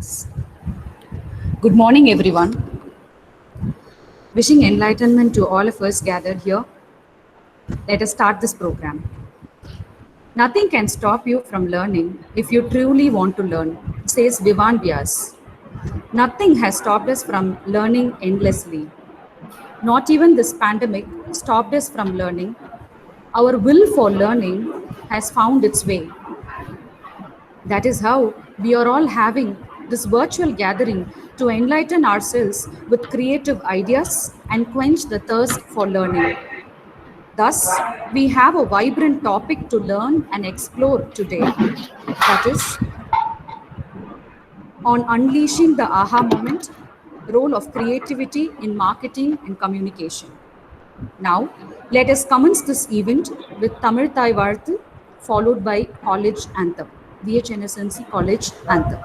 Yes. Good morning, everyone. Wishing enlightenment to all of us gathered here. Let us start this program. Nothing can stop you from learning if you truly want to learn, says Vivan Vyas. Nothing has stopped us from learning endlessly. Not even this pandemic stopped us from learning. Our will for learning has found its way. That is how we are all having this virtual gathering to enlighten ourselves with creative ideas and quench the thirst for learning. Thus, we have a vibrant topic to learn and explore today. That is on unleashing the aha moment, role of creativity in marketing and communication. Now, let us commence this event with Tamil Thai Varthu, followed by College Anthem, VHNSNC College Anthem.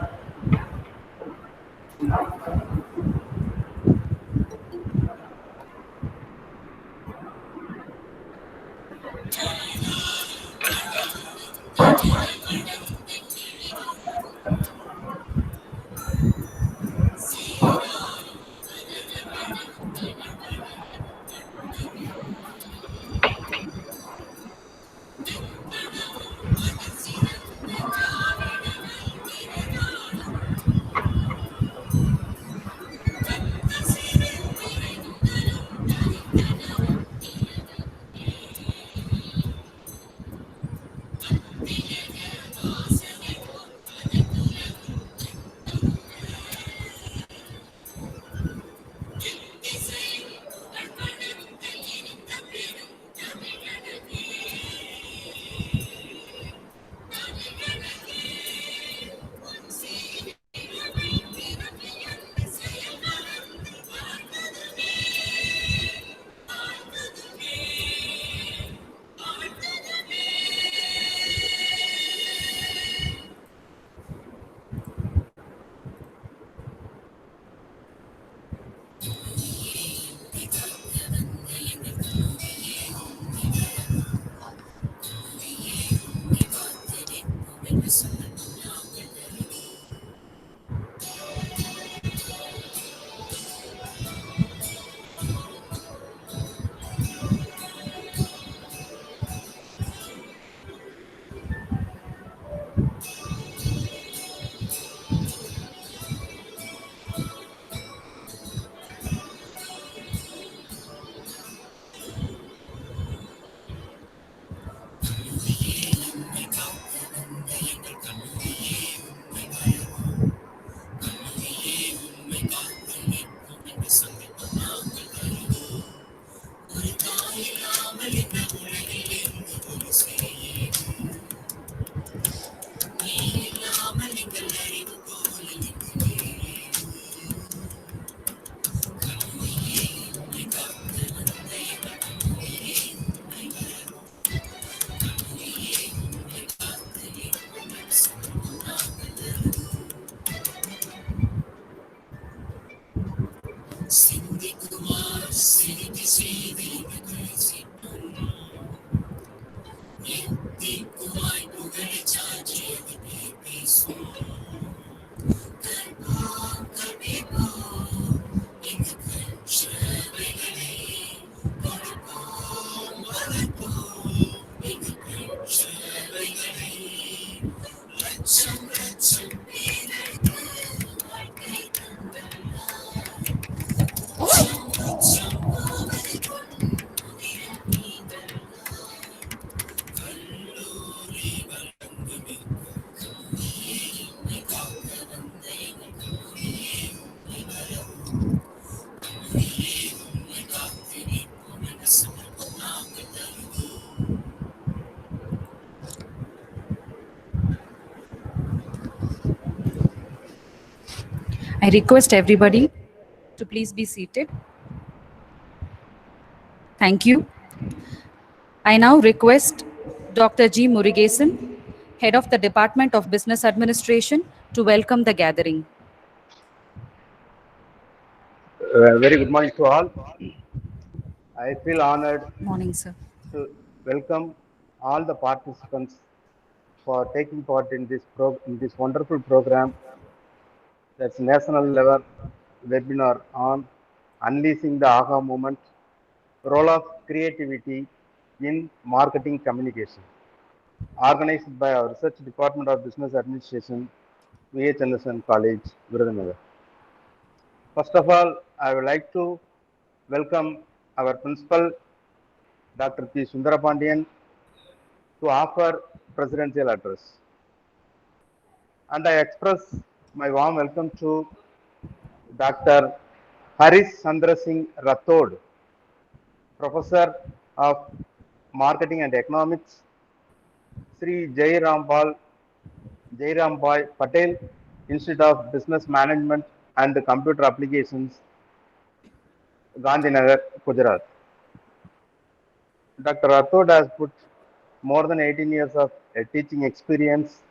I request everybody to please be seated. Thank you. I now request Dr. G. Murugesan, Head of the Department of Business Administration, to welcome the gathering. Very good morning to all. I feel honored Morning, sir. to welcome all the participants for taking part in this wonderful program That's national level webinar on unleashing the aha moment, role of creativity in marketing communication, organized by our research department of business administration, VHNSN College, Gujrat. First of all, I would like to welcome our principal, Dr. P. Sundarapandian, to offer presidential address. And I express my warm welcome to Dr. Harishchandra Singh Rathod, Professor of Marketing and Economics, Shri Jairambhai Patel, Institute of Business Management and Computer Applications, Gandinagar, Gujrat. Dr. Rathod has put more than 18 years of teaching experience,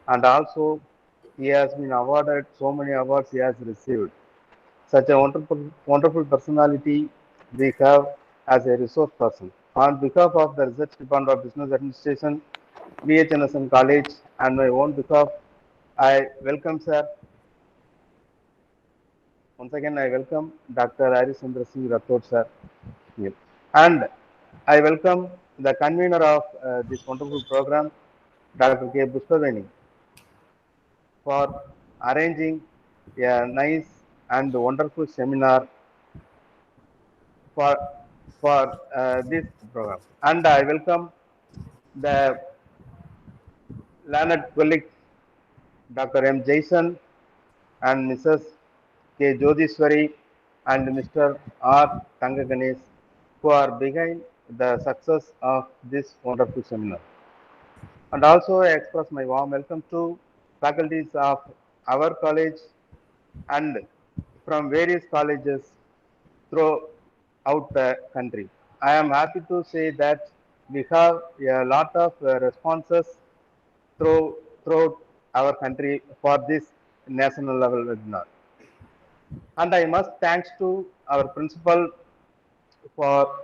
and also he has been awarded so many awards he has received. Such a wonderful personality we have as a resource person. On behalf of the Research Department of Business Administration, VHNSN College, and my own behalf, I welcome sir. Once again, I welcome Dr. Harishchandra Singh Rathod sir. Here. And I welcome the convener of this wonderful program, Dr. K. Pushpaveni, for arranging a nice and wonderful seminar for this program. And I welcome the learned colleagues, Dr. M. Jason and Mrs. K. Jodhishwari and Mr. R. Tangaganesh, who are behind the success of this wonderful seminar. And also I express my warm welcome to faculties of our college and from various colleges throughout the country. I am happy to say that we have a lot of responses throughout our country for this national level webinar. And I must thanks to our principal for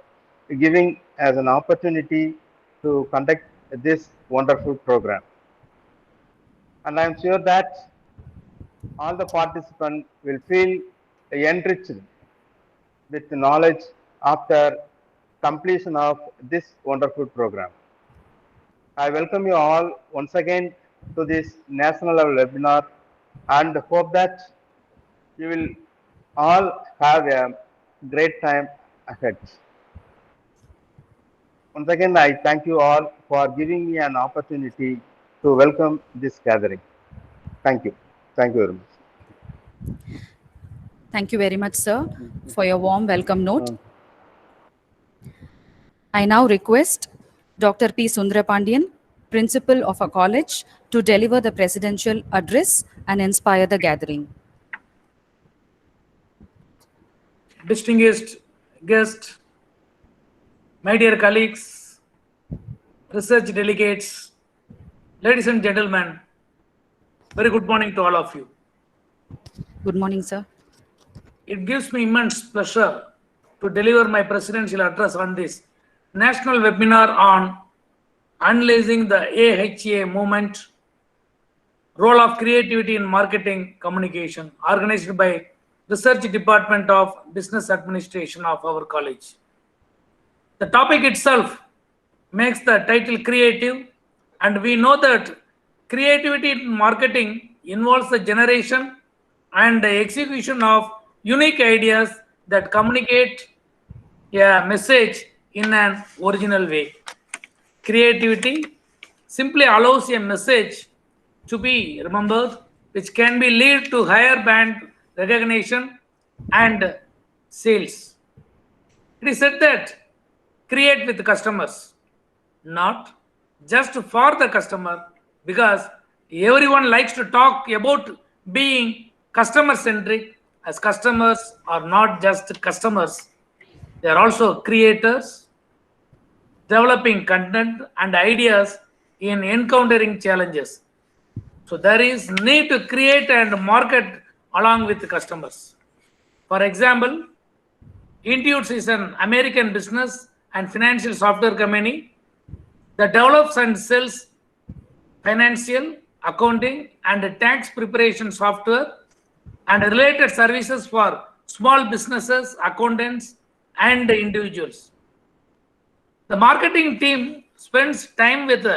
giving us an opportunity to conduct this wonderful program. And I am sure that all the participants will feel enriched with knowledge after completion of this wonderful program. I welcome you all once again to this national level webinar and hope that you will all have a great time ahead. Once again, I thank you all for giving me an opportunity to welcome this gathering. Thank you. Thank you very much. Thank you very much, sir, for your warm welcome note. I now request Dr. P. Sundarapandian, principal of a college, to deliver the presidential address and inspire the gathering. Distinguished guests, my dear colleagues, research delegates, ladies and gentlemen, very good morning to all of you. Good morning, sir. It gives me immense pleasure to deliver my presidential address on this national webinar on unleashing the AHA movement, role of creativity in marketing communication, organized by Research Department of Business Administration of our college. The topic itself makes the title creative, and we know that creativity in marketing involves the generation and the execution of unique ideas that communicate a message in an original way. Creativity simply allows a message to be remembered, which can be lead to higher brand recognition and sales. It is said that create with customers, not just for the customer, because everyone likes to talk about being customer centric, as customers are not just customers, they are also creators, developing content and ideas in encountering challenges. So there is need to create and market along with the customers. For example, Intuit is an American business and financial software company that develops and sells financial, accounting, and tax preparation software and related services for small businesses, accountants, and individuals. The marketing team spends time with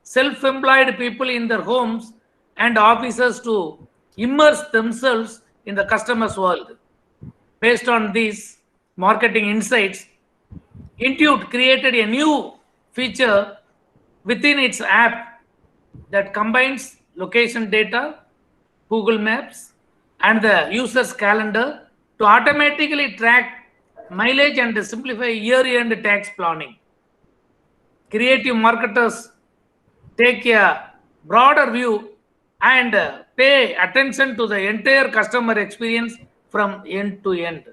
self-employed people in their homes and offices to immerse themselves in the customer's world. Based on these marketing insights, Intuit created a new feature within its app that combines location data, Google Maps, and the user's calendar to automatically track mileage and simplify year-end tax planning. Creative marketers take a broader view and pay attention to the entire customer experience from end to end.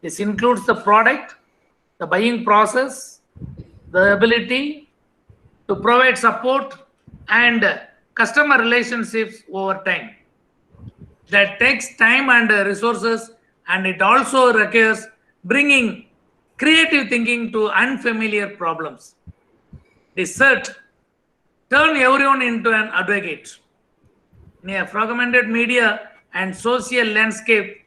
This includes the product, the buying process, the ability to provide support, and customer relationships over time. That takes time and resources, and it also requires bringing creative thinking to unfamiliar problems. This search turn everyone into an advocate. In a fragmented media and social landscape,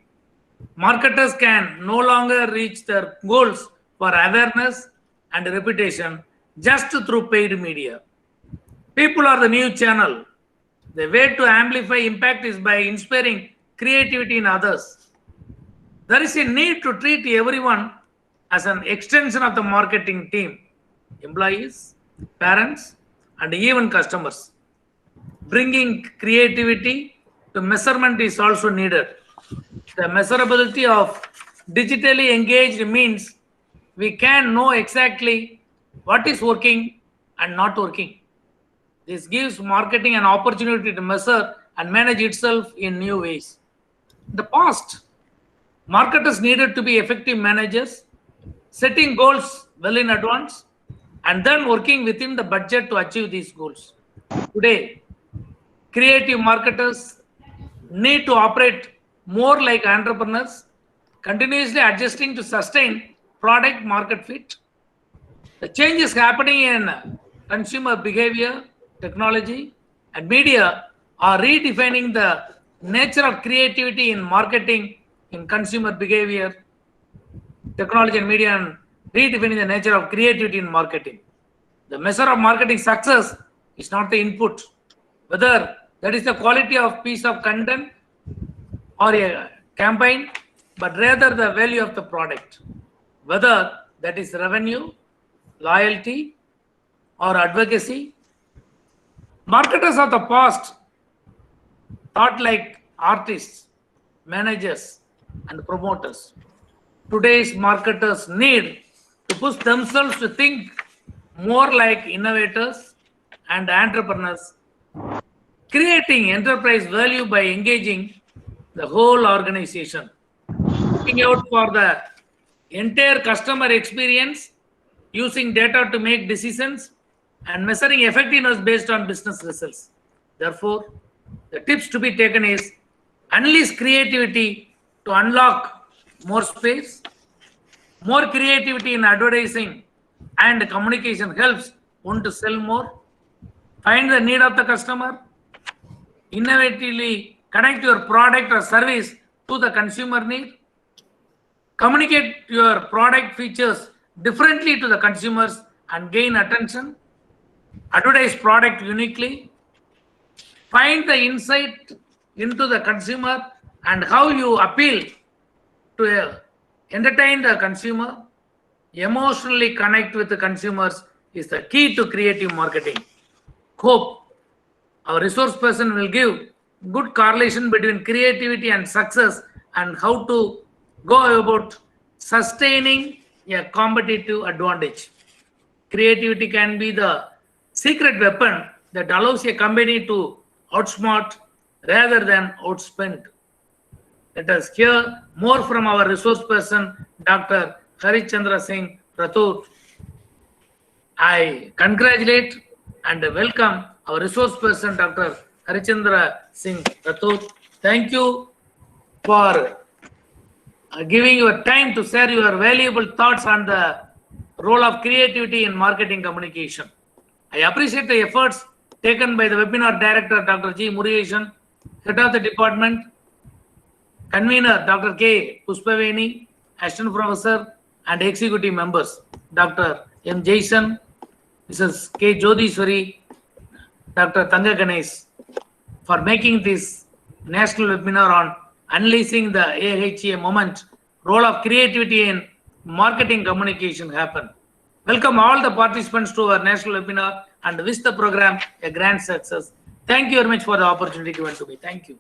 marketers can no longer reach their goals for awareness and reputation just through paid media. People are the new channel. The way to amplify impact is by inspiring creativity in others. There is a need to treat everyone as an extension of the marketing team, employees, parents, and even customers. Bringing creativity to measurement is also needed. The measurability of digitally engaged means we can know exactly what is working and not working. This gives marketing an opportunity to measure and manage itself in new ways. In the past, marketers needed to be effective managers, setting goals well in advance, and then working within the budget to achieve these goals. Today, creative marketers need to operate more like entrepreneurs, continuously adjusting to sustain product market fit. The changes happening in consumer behavior, technology, and media are redefining the nature of creativity in marketing, in consumer behavior, technology, and media, and redefining the nature of creativity in marketing. The measure of marketing success is not the input, whether that is the quality of piece of content or a campaign, but rather the value of the product, whether that is revenue, loyalty, or advocacy. Marketers of the past thought like artists, managers, and promoters. Today's marketers need to push themselves to think more like innovators and entrepreneurs, creating enterprise value by engaging the whole organization, looking out for the entire customer experience, using data to make decisions, and measuring effectiveness based on business results. Therefore, the tips to be taken is unleash creativity to unlock more space. More creativity in advertising and communication helps one to sell more. Find the need of the customer. Innovatively connect your product or service to the consumer need. Communicate your product features differently to the consumers and gain attention. Advertise product uniquely. Find the insight into the consumer and how you appeal to entertain the consumer. Emotionally connect with the consumers is the key to creative marketing. Hope our resource person will give good correlation between creativity and success and how to go about sustaining a competitive advantage. Creativity can be the secret weapon that allows a company to outsmart rather than outspend. Let us hear more from our resource person, Dr. Harishchandra Singh Rathod. I congratulate and welcome our resource person, Dr. Harishchandra Singh Rathod. Thank you for giving your time to share your valuable thoughts on the role of creativity in marketing communication. I appreciate the efforts taken by the webinar director, Dr. G. Murugesan, head of the department, Convener Dr. K. Puspaveni, Assistant Professor and Executive Members Dr. M. Jason, Mrs. K. Jodhishwari, Dr. Tanga Ganesh, for making this national webinar on unleashing the AHA moment, role of creativity in marketing communication happen. Welcome all the participants to our national webinar and wish the program a grand success. Thank you very much for the opportunity given to me. Thank you.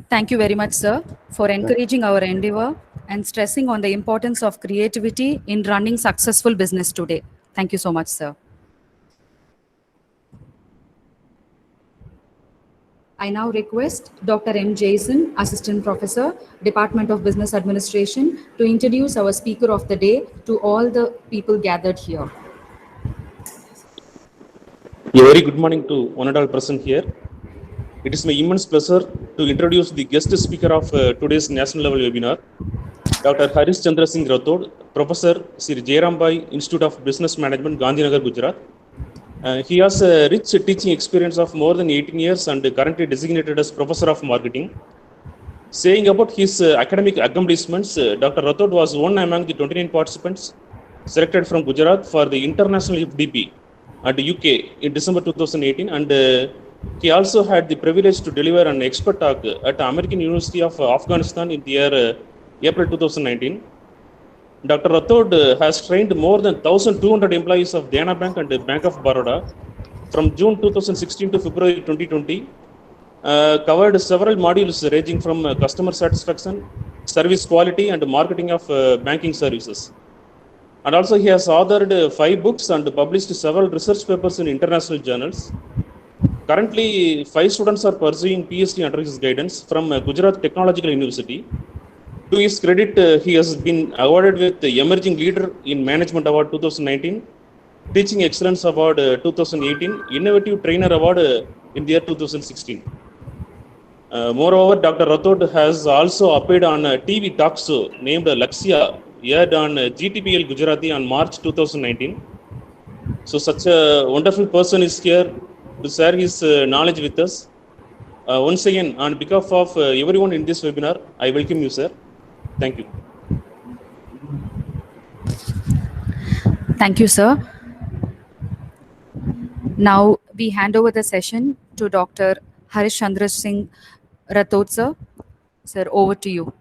Thank you very much, sir, for encouraging our endeavor and stressing on the importance of creativity in running successful business today. Thank you so much, sir. I now request Dr. M. Jason, Assistant Professor, Department of Business Administration, to introduce our speaker of the day to all the people gathered here. A very good morning to one and all present here. It is my immense pleasure to introduce the guest speaker of today's national level webinar, Dr. Harishchandra Singh Rathod, Professor, Shri Jairambhai, Institute of Business Management, Gandinagar, Gujrat. He has a rich teaching experience of more than 18 years and currently designated as Professor of Marketing. Saying about his academic accomplishments, Dr. Rathod was one among the 29 participants selected from Gujarat for the International FDP at UK in December 2018, and he also had the privilege to deliver an expert talk at American University of Afghanistan in the year April 2019. Dr. Rathod has trained more than 1,200 employees of Dana Bank and Bank of Baroda from June 2016 to February 2020. Covered several modules ranging from customer satisfaction, service quality, and marketing of banking services. And also he has authored 5 books and published several research papers in international journals. Currently, 5 students are pursuing Ph.D. under his guidance from Gujrat Technological University. To his credit, he has been awarded with the Emerging Leader in Management Award 2019, Teaching Excellence Award 2018, Innovative Trainer Award in the year 2016. Moreover, Dr. Rathod has also appeared on a TV talk show named Lakshya, aired on GTPL Gujarati on March 2019. So such a wonderful person is here to share his knowledge with us. Once again, on behalf of everyone in this webinar, I welcome you, sir. Thank you. Thank you, sir. Now we hand over the session to Dr. Harishchandra Singh Rathod, sir. Sir, over to you.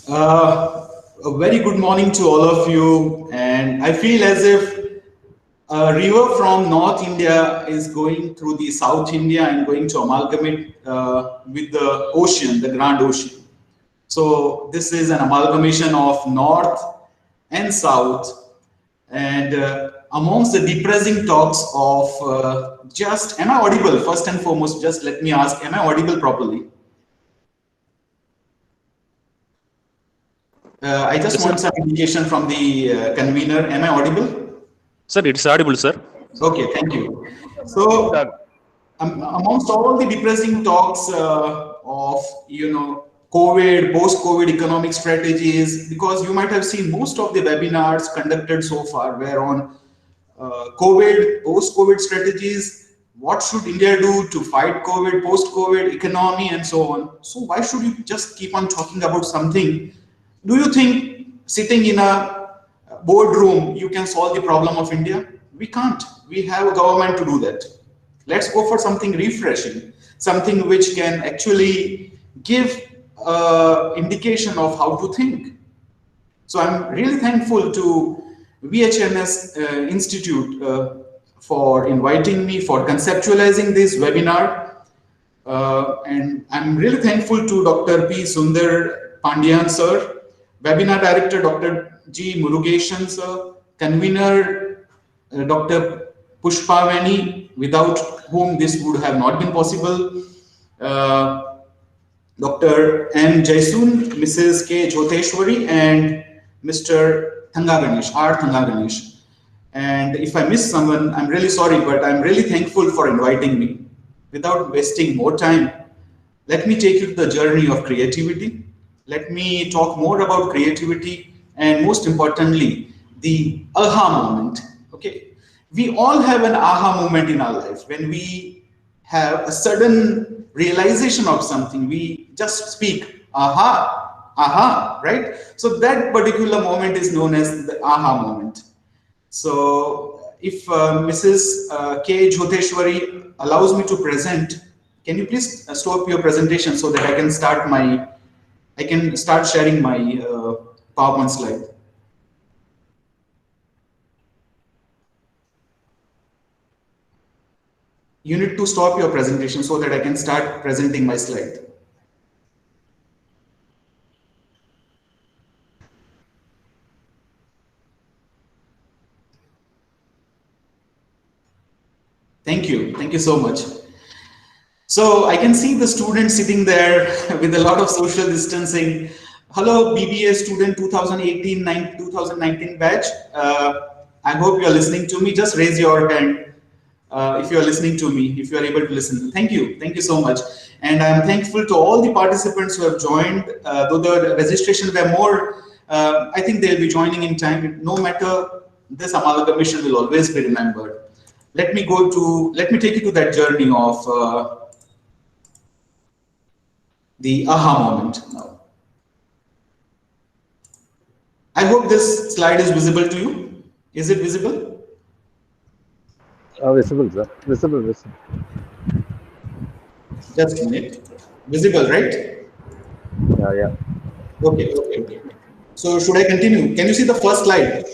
A very good morning to all of you, and I feel as if a river from North India is going through the South India and going to amalgamate with the ocean, the Grand Ocean. So this is an amalgamation of North and South, and amongst the depressing talks of am I audible? First and foremost, just let me ask, am I audible properly? I just want some indication from the convener. Am I audible? Sir, it is audible, sir. Okay, thank you. So, amongst all the depressing talks of, COVID, post-COVID economic strategies, because you might have seen most of the webinars conducted so far were on COVID, post-COVID strategies, what should India do to fight COVID, post-COVID economy, and so on. So why should you just keep on talking about something? Do you think sitting in a boardroom you can solve the problem of India? We can't. We have a government to do that. Let's go for something refreshing, something which can actually give indication of how to think. So I'm really thankful to VHNS Institute for inviting me, for conceptualizing this webinar. And I'm really thankful to Dr. P. Sundar Pandian, sir, Webinar Director Dr. G. Murugeshan, sir, Convener Dr. Pushpaveni, without whom this would have not been possible. Dr. M. Jaisun, Mrs. K. Jyoteshwari, and Mr. Thangaganesh, R. Thangaganesh. And if I miss someone, I'm really sorry, but I'm really thankful for inviting me. Without wasting more time, let me take you to the journey of creativity. Let me talk more about creativity and, most importantly, the aha moment. Okay, we all have an aha moment in our life when we have a sudden realization of something. We just speak, aha, aha, right? So that particular moment is known as the aha moment. So if Mrs. K. Jyoteshwari allows me to present, can you please stop your presentation so that I can start sharing my PowerPoint slide. You need to stop your presentation so that I can start presenting my slide. Thank you so much. So I can see the students sitting there with a lot of social distancing. Hello, BBA student 2018-2019 batch. I hope you are listening to me. Just raise your hand if you are listening to me, if you are able to listen. Thank you so much. And I'm thankful to all the participants who have joined. Though the registration were more, I think they'll be joining in time. No matter, this amalgamation will always be remembered. Let me take you to that journey of the aha moment now. I hope this slide is visible to you. Is it visible? Visible, sir. Visible. Just a minute. Visible, right? Yeah. Okay. So should I continue? Can you see the first slide?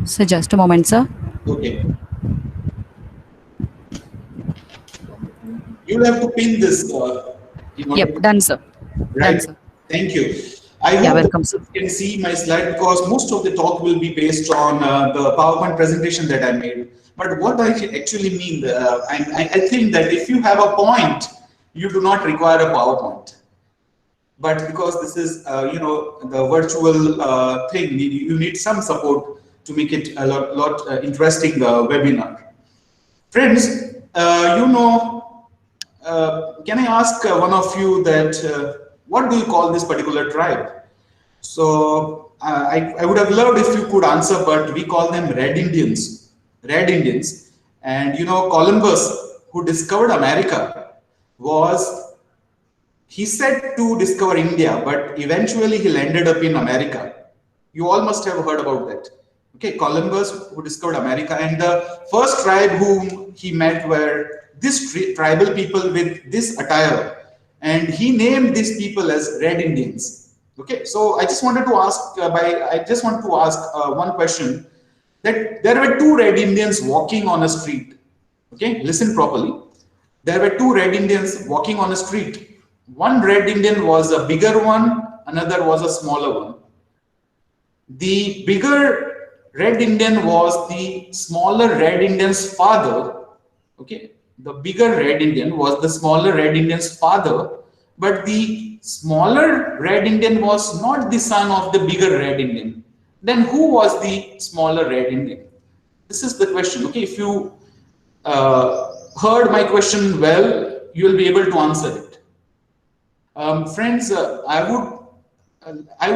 So just a moment, sir. Okay. You'll have to pin this. Yep, done, sir. Right. Done, sir. Thank you. I hope welcome, sir. you can see my slide because most of the talk will be based on the PowerPoint presentation that I made. But what I actually mean, I think that if you have a point, you do not require a PowerPoint. But because this is, the virtual thing, you need some support to make it a lot interesting webinar. Friends, can I ask one of you that what do you call this particular tribe? So I would have loved if you could answer, but we call them Red Indians. Red Indians. And Columbus, who discovered America, he said to discover India, but eventually he landed up in America. You all must have heard about that. Okay, Columbus, who discovered America, and the first tribe whom he met were this tribal people with this attire, and he named these people as Red Indians. Okay, so I just wanted to ask one question, that there were two Red Indians walking on a street. Okay, listen properly. There were two Red Indians walking on a street. One Red Indian was a bigger one, another was a smaller one. The bigger Red Indian was the smaller Red Indian's father. Okay, the bigger Red Indian was the smaller Red Indian's father, but the smaller Red Indian was not the son of the bigger Red Indian. Then who was the smaller Red Indian? This is the question. Okay, if you heard my question well, you will be able to answer it. Friends, I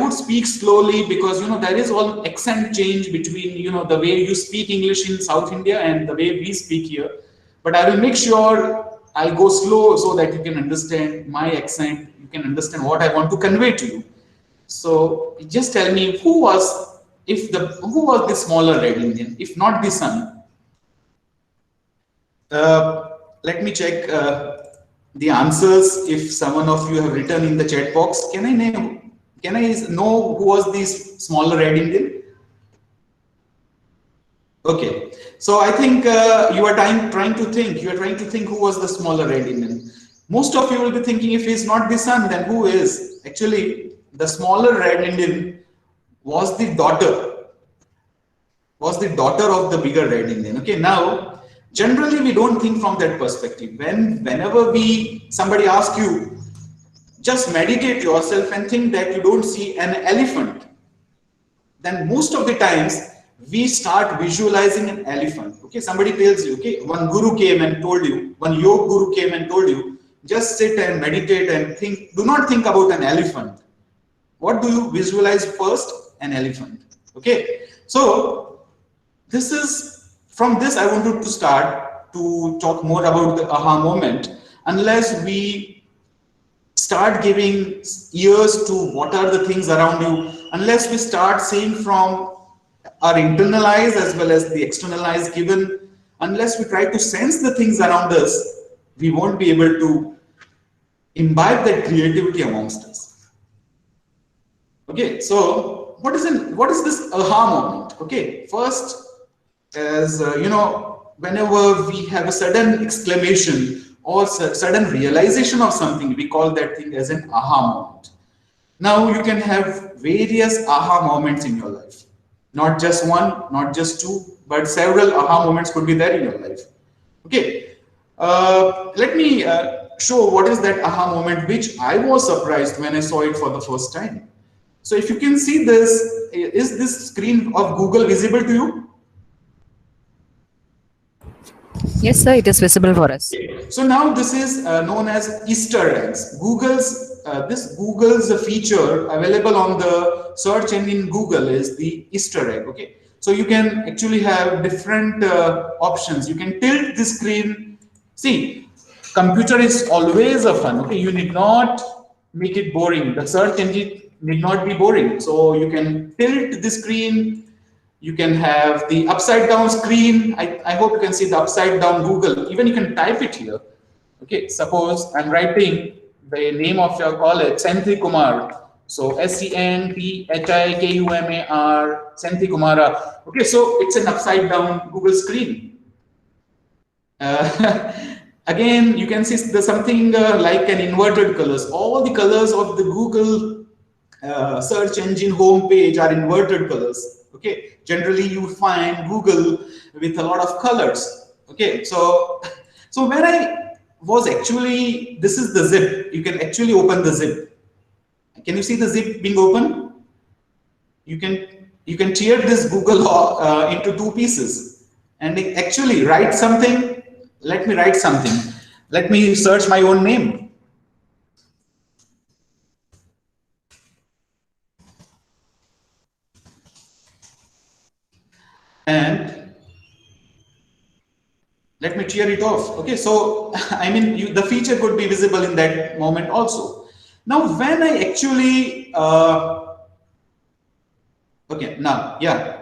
would speak slowly because there is all accent change between the way you speak English in South India and the way we speak here. But I will make sure I'll go slow so that you can understand my accent. You can understand what I want to convey to you. So just tell me who was the smaller Red Indian, if not the son? Let me check the answers. If someone of you have written in the chat box, can I know who was this smaller Red Indian? Okay, so I think you are trying to think who was the smaller Red Indian. Most of you will be thinking, if he's not the son, then who is? Actually, the smaller Red Indian was the daughter of the bigger Red Indian. Okay, now generally we don't think from that perspective. Whenever somebody asks you, just meditate yourself and think that you don't see an elephant. Then most of the times we start visualizing an elephant. Okay, somebody tells you, okay, one guru came and told you, one yoga guru came and told you, just sit and meditate and think. Do not think about an elephant. What do you visualize first? An elephant. Okay, so from this I wanted to start to talk more about the aha moment unless we start giving ears to what are the things around you, unless we start seeing from our internal eyes as well as the external eyes given, unless we try to sense the things around us, we won't be able to imbibe that creativity amongst us. Okay, so what is this aha moment? Okay, first, as whenever we have a sudden exclamation or sudden realization of something, we call that thing as an aha moment. Now you can have various aha moments in your life. Not just one, not just two, but several aha moments could be there in your life. Okay, let me show what is that aha moment which I was surprised when I saw it for the first time. So if you can see this, is this screen of Google visible to you? Yes, sir, it is visible for us. So now this is known as Easter eggs. Google's feature available on the search engine Google is the Easter egg. Okay, so you can actually have different options. You can tilt the screen. See, computer is always a fun. Okay, you need not make it boring. The search engine need not be boring. So you can tilt the screen. You can have the upside down screen. I hope you can see the upside down Google. Even you can type it here. Okay, suppose I'm writing the name of your college, Senthi Kumar. So SENTHIKUMAR, Senthi Kumara. Okay, so it's an upside down Google screen. Again, you can see there's something like an inverted colors. All the colors of the Google search engine homepage are inverted colors. Okay, generally you find Google with a lot of colors. Okay, so when I was actually, this is the zip. You can actually open the zip. Can you see the zip being open? You can tear this Google into two pieces and actually write something. Let me write something. Let me search my own name. And let me tear it off. Okay, so I mean, the feature could be visible in that moment also. Now, when I actually, okay, now, yeah.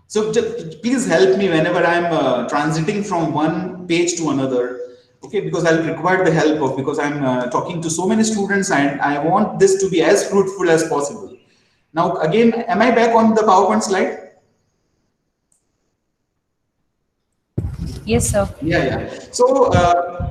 So just please help me whenever I'm transiting from one page to another. Okay, because I'll require the help of, because I'm talking to so many students and I want this to be as fruitful as possible. Now, again, am I back on the PowerPoint slide? Yes, sir. Yeah. So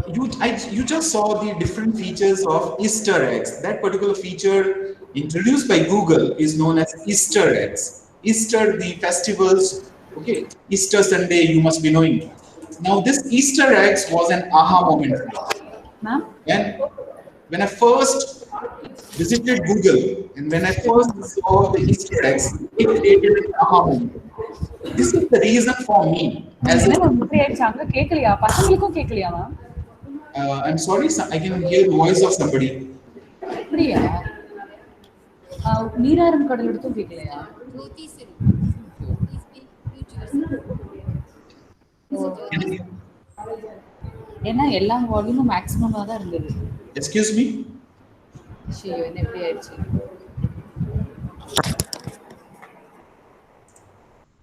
you just saw the different features of Easter eggs. That particular feature introduced by Google is known as Easter eggs. Easter, the festivals. Okay, Easter Sunday, you must be knowing. Now, this Easter eggs was an aha moment. Ma'am? When I first visited Google and when I first saw the Easter eggs, it created an aha moment. This is the reason for me. I'm sorry, I can hear the voice of somebody. Excuse me?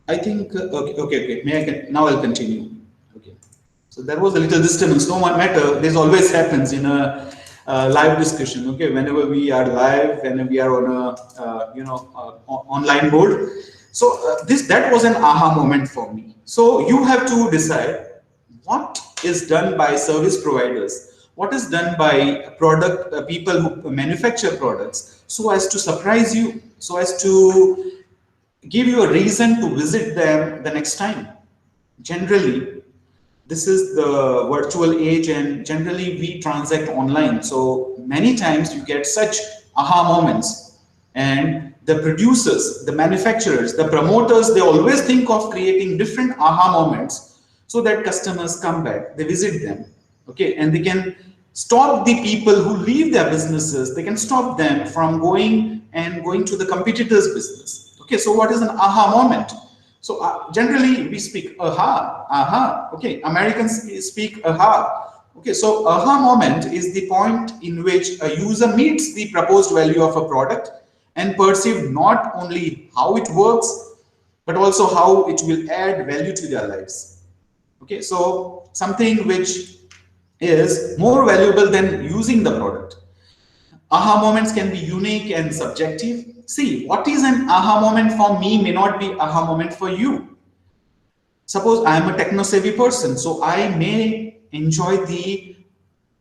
I think, okay. Now I'll continue. Okay. So there was a little disturbance. No matter, this always happens in a live discussion. Okay. Whenever we are live, whenever we are on a, online board. So that was an aha moment for me. So you have to decide what is done by service providers, what is done by people who manufacture products, so as to surprise you, so as to give you a reason to visit them the next time. Generally, this is the virtual age and generally we transact online. So many times you get such aha moments, and the producers, the manufacturers, the promoters, they always think of creating different aha moments so that customers come back, they visit them. Okay, and they can stop the people who leave their businesses, they can stop them from going to the competitor's business. Okay, so what is an aha moment? So generally we speak aha, aha. Okay, Americans speak aha. Okay, so aha moment is the point in which a user meets the proposed value of a product and perceive not only how it works, but also how it will add value to their lives. Okay, so something which is more valuable than using the product. Aha moments can be unique and subjective. See, what is an aha moment for me may not be aha moment for you. Suppose I am a techno-savvy person, so I may enjoy the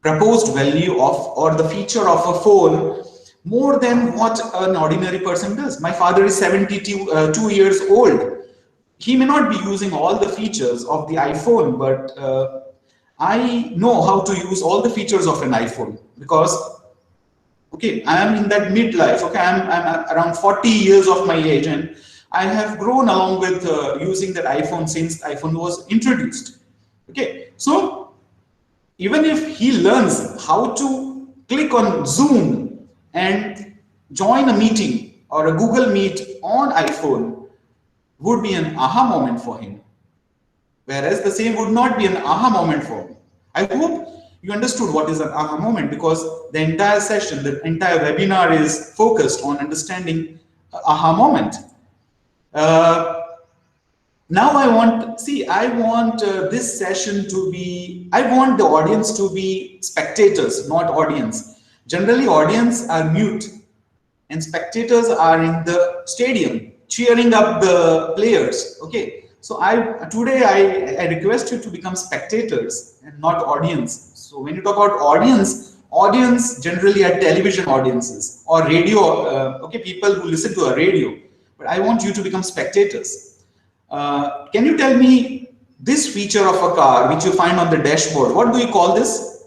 proposed value of or the feature of a phone more than what an ordinary person does. My father is 72 years old. He may not be using all the features of the iPhone, but I know how to use all the features of an iPhone because, okay, I am in that midlife. Okay, I'm around 40 years of my age, and I have grown along with using that iPhone since iPhone was introduced. Okay, so even if he learns how to click on Zoom and join a meeting or a Google Meet on iPhone, would be an aha moment for him. Whereas the same would not be an aha moment for me. I hope you understood what is an aha moment, because the entire session, the entire webinar is focused on understanding aha moment. Now I want this session to be, I want the audience to be spectators, not audience. Generally, audience are mute and spectators are in the stadium cheering up the players. Okay, so today I request you to become spectators and not audience. So when you talk about audience generally are television audiences or radio, okay, people who listen to a radio. But I want you to become spectators. Can you tell me this feature of a car which you find on the dashboard? What do you call this?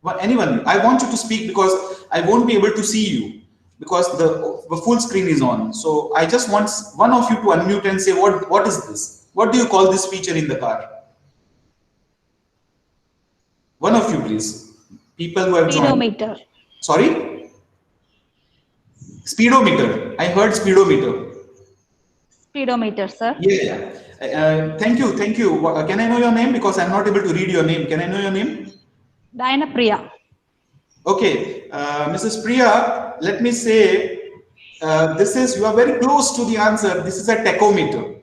Well, anyone? I want you to speak because I won't be able to see you because the full screen is on. So I just want one of you to unmute and say what is this? What do you call this feature in the car? One of you, please. People who have joined. Speedometer. Sorry? Speedometer. I heard speedometer. Speedometer, sir. Yeah. Thank you. Can I know your name? Because I'm not able to read your name. Can I know your name? Diana Priya. Okay. Mrs. Priya, let me say, you are very close to the answer. This is a tachometer.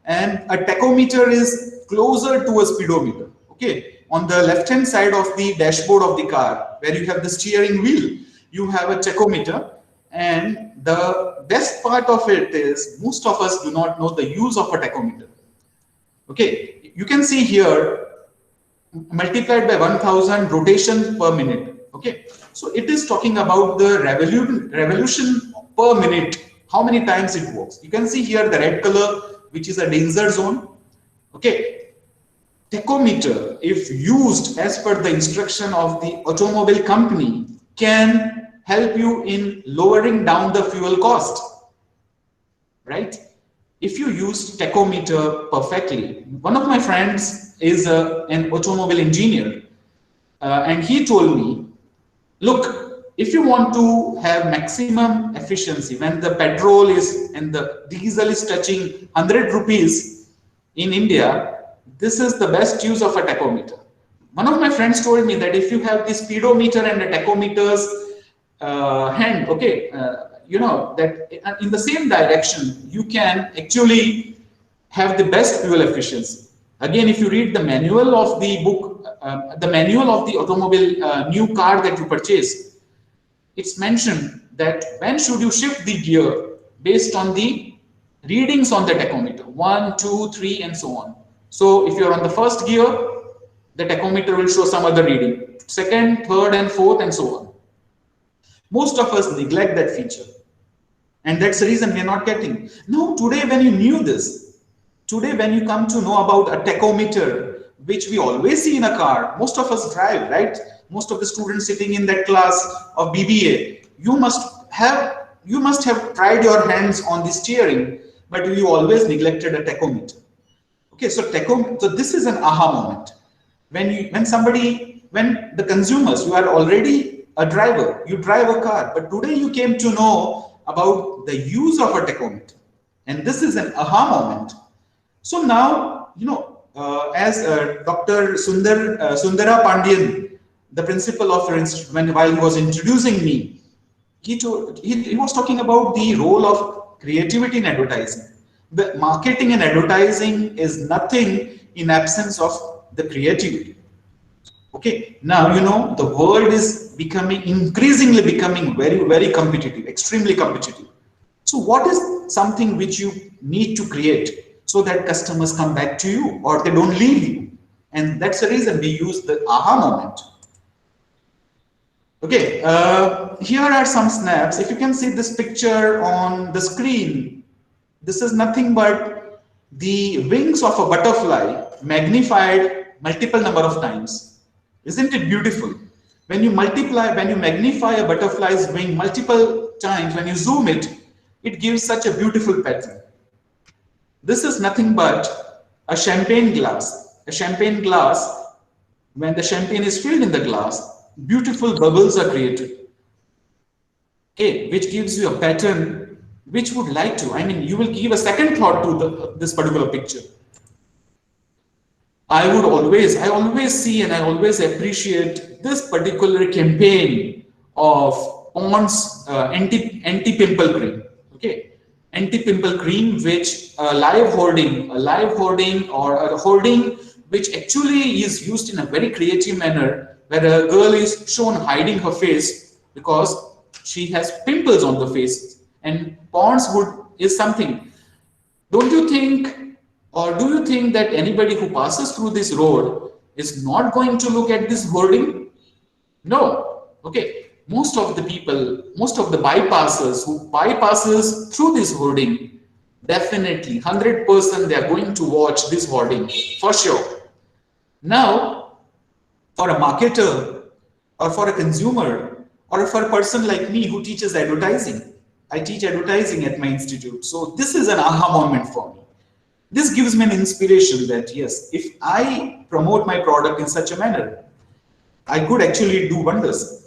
And a tachometer is closer to a speedometer. Okay. On the left-hand side of the dashboard of the car, where you have the steering wheel, you have a tachometer. And the best part of it is most of us do not know the use of a tachometer. Okay, you can see here multiplied by 1000 rotation per minute. Okay, so it is talking about the revolution per minute, how many times it works. You can see here the red color, which is a danger zone. Okay, tachometer, if used as per the instruction of the automobile company, can help you in lowering down the fuel cost, right? If you use tachometer perfectly. One of my friends is an automobile engineer, and he told me, look, if you want to have maximum efficiency, when the petrol is and the diesel is touching 100 rupees in India, this is the best use of a tachometer. One of my friends told me that if you have the speedometer and the tachometer's hand, okay, you know that in the same direction you can actually have the best fuel efficiency. Again, if you read the manual of the book, the manual of the automobile new car that you purchase, it's mentioned that when should you shift the gear based on the readings on the tachometer, 1, 2, 3 and so on. So if you're on the first gear, the tachometer will show some other reading, second, third and fourth and so on. Most of us neglect that feature, and that's the reason we're not getting. No, today when you knew this, today when you come to know about a tachometer, which we always see in a car, most of us drive, right? Most of the students sitting in that class of BBA, you must have tried your hands on the steering, but you always neglected a tachometer. Okay, so this is an aha moment. When the consumers, you are already a driver, you drive a car, but today you came to know about the use of a tachometer. And this is an aha moment. So now, as Dr. Sundara Pandian, the principal of our institute, while he was introducing me, he was talking about the role of creativity in advertising. The marketing and advertising is nothing in absence of the creativity. Okay, now the world is increasingly becoming very, very competitive, extremely competitive. So what is something which you need to create so that customers come back to you or they don't leave you? And that's the reason we use the aha moment. Okay, here are some snaps. If you can see this picture on the screen, this is nothing but the wings of a butterfly magnified multiple number of times. Isn't it beautiful? When you magnify a butterfly's wing multiple times, when you zoom it, it gives such a beautiful pattern. This is nothing but a champagne glass. A champagne glass, when the champagne is filled in the glass, beautiful bubbles are created. Okay, which gives you a pattern which would like to, you will give a second thought to this particular picture. I always see and I always appreciate this particular campaign of Pond's anti-pimple cream. Okay, anti-pimple cream, which a live hoarding or a hoarding which actually is used in a very creative manner, where a girl is shown hiding her face because she has pimples on the face, and Pond's hood is something. Don't you think, or do you think that anybody who passes through this road is not going to look at this hoarding? No. Okay. Most of the people, most of the bypassers who bypasses through this hoarding, definitely 100% they are going to watch this hoarding for sure. Now, for a marketer or for a consumer or for a person like me who teaches advertising, I teach advertising at my institute. So this is an aha moment for me. This gives me an inspiration that yes, if I promote my product in such a manner, I could actually do wonders.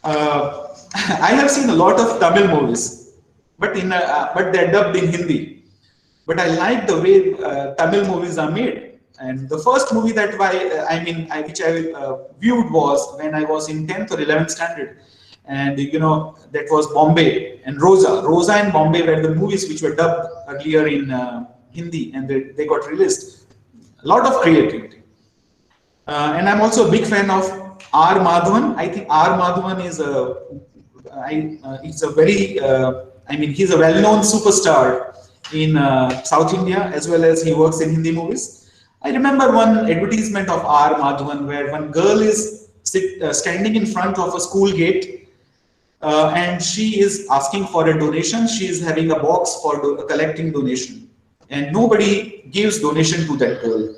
I have seen a lot of Tamil movies, but they're dubbed in Hindi. But I like the way Tamil movies are made. And the first movie that which I viewed was when I was in 10th or 11th standard. And that was Bombay and Rosa and Bombay were the movies which were dubbed earlier in Hindi, and they got released. A lot of creativity. And I'm also a big fan of R. Madhavan. I think R. Madhavan is he's a well-known superstar in South India, as well as he works in Hindi movies. I remember one advertisement of R. Madhavan where one girl is standing in front of a school gate, and she is asking for a donation. She is having a box for collecting donation, and nobody gives donation to that girl.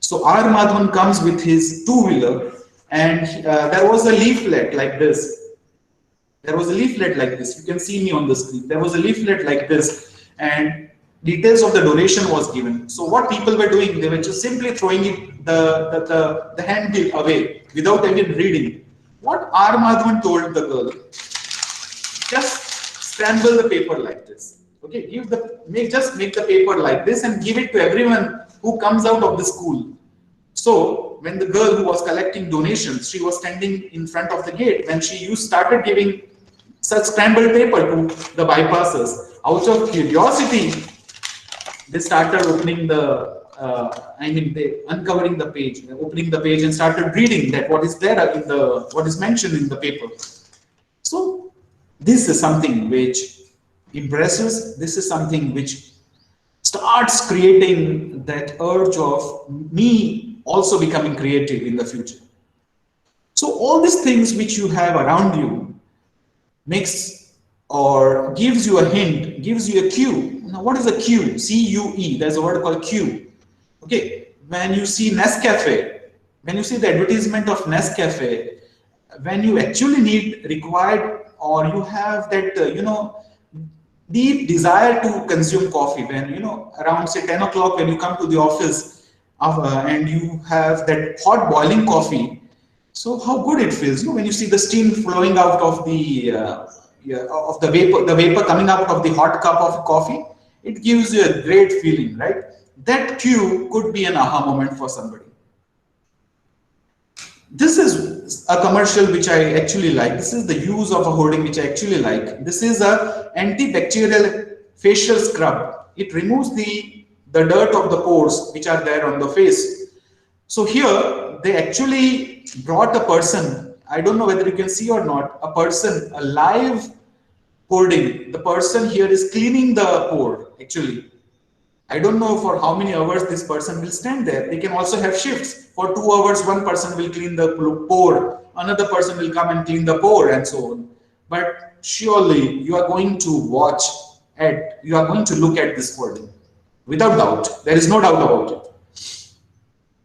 So R. Madhavan comes with his two-wheeler, and there was a leaflet like this. You can see me on the screen. There was a leaflet like this, and details of the donation was given. So what people were doing, they were just simply throwing it the handbill away without even reading. What R. Madhavan told the girl, just scramble the paper like this. Okay, just make the paper like this and give it to everyone who comes out of the school. So when the girl who was collecting donations, she was standing in front of the gate, when she started giving such scrambled paper to the bypassers, out of curiosity, they started opening uncovering the page, opening the page and started reading that what is there in what is mentioned in the paper. So this is something which impresses. This is something which starts creating that urge of me also becoming creative in the future. So all these things which you have around you makes or gives you a hint, gives you a cue. Now, what is a cue? C-U-E. There's a word called cue. Okay, when you see Nescafe, when you see the advertisement of Nescafe, when you actually required, or you have that deep desire to consume coffee, when around say 10 o'clock when you come to the office and you have that hot boiling coffee, so how good it feels when you see the steam flowing out of the vapor coming out of the hot cup of coffee, It gives you a great feeling, right? That cue could be an aha moment for somebody. This is a commercial which I actually like. This is the use of a hoarding which I actually like. This is a antibacterial facial scrub. It removes the dirt of the pores which are there on the face. So here they actually brought a person. I don't know whether you can see or not. A person, a live hoarding. The person here is cleaning the pore actually. I don't know for how many hours this person will stand there. They can also have shifts. For 2 hours, one person will clean the pore, another person will come and clean the pore, and so on. But surely you are going to you are going to look at this hoarding. Without doubt. There is no doubt about it.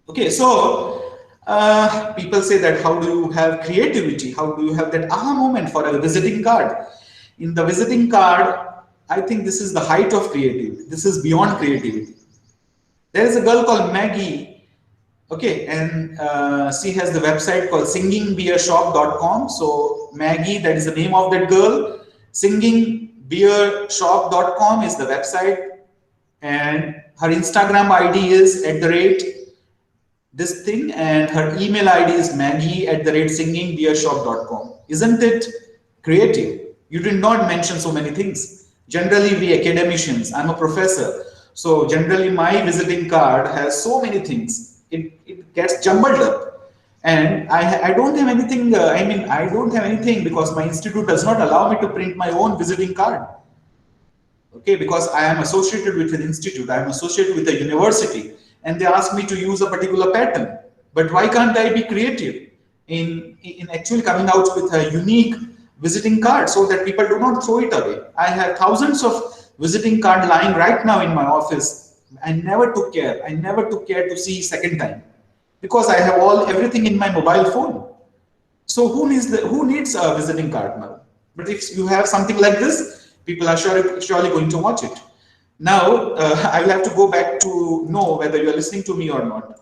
Okay, so people say that how do you have creativity? How do you have that aha moment for a visiting card? In the visiting card, I think this is the height of creativity. This is beyond creativity. There is a girl called Maggie, okay, and she has the website called singingbeershop.com. So Maggie, that is the name of that girl. Singingbeershop.com is the website, and her Instagram ID is @this thing, and her email ID is maggie@singingbeershop.com. Isn't it creative? You did not mention so many things. Generally, we academicians, I'm a professor, so generally my visiting card has so many things. It gets jumbled up, and I don't have anything. I don't have anything because my institute does not allow me to print my own visiting card. Okay, because I am associated with an institute, I am associated with a university, and they ask me to use a particular pattern. But why can't I be creative in actually coming out with a unique visiting card so that people do not throw it away? I have thousands of visiting cards lying right now in my office. I never took care. I never took care to see second time because I have everything in my mobile phone. So who needs a visiting card now? But if you have something like this, people are surely going to watch it. Now I will have to go back to know whether you are listening to me or not.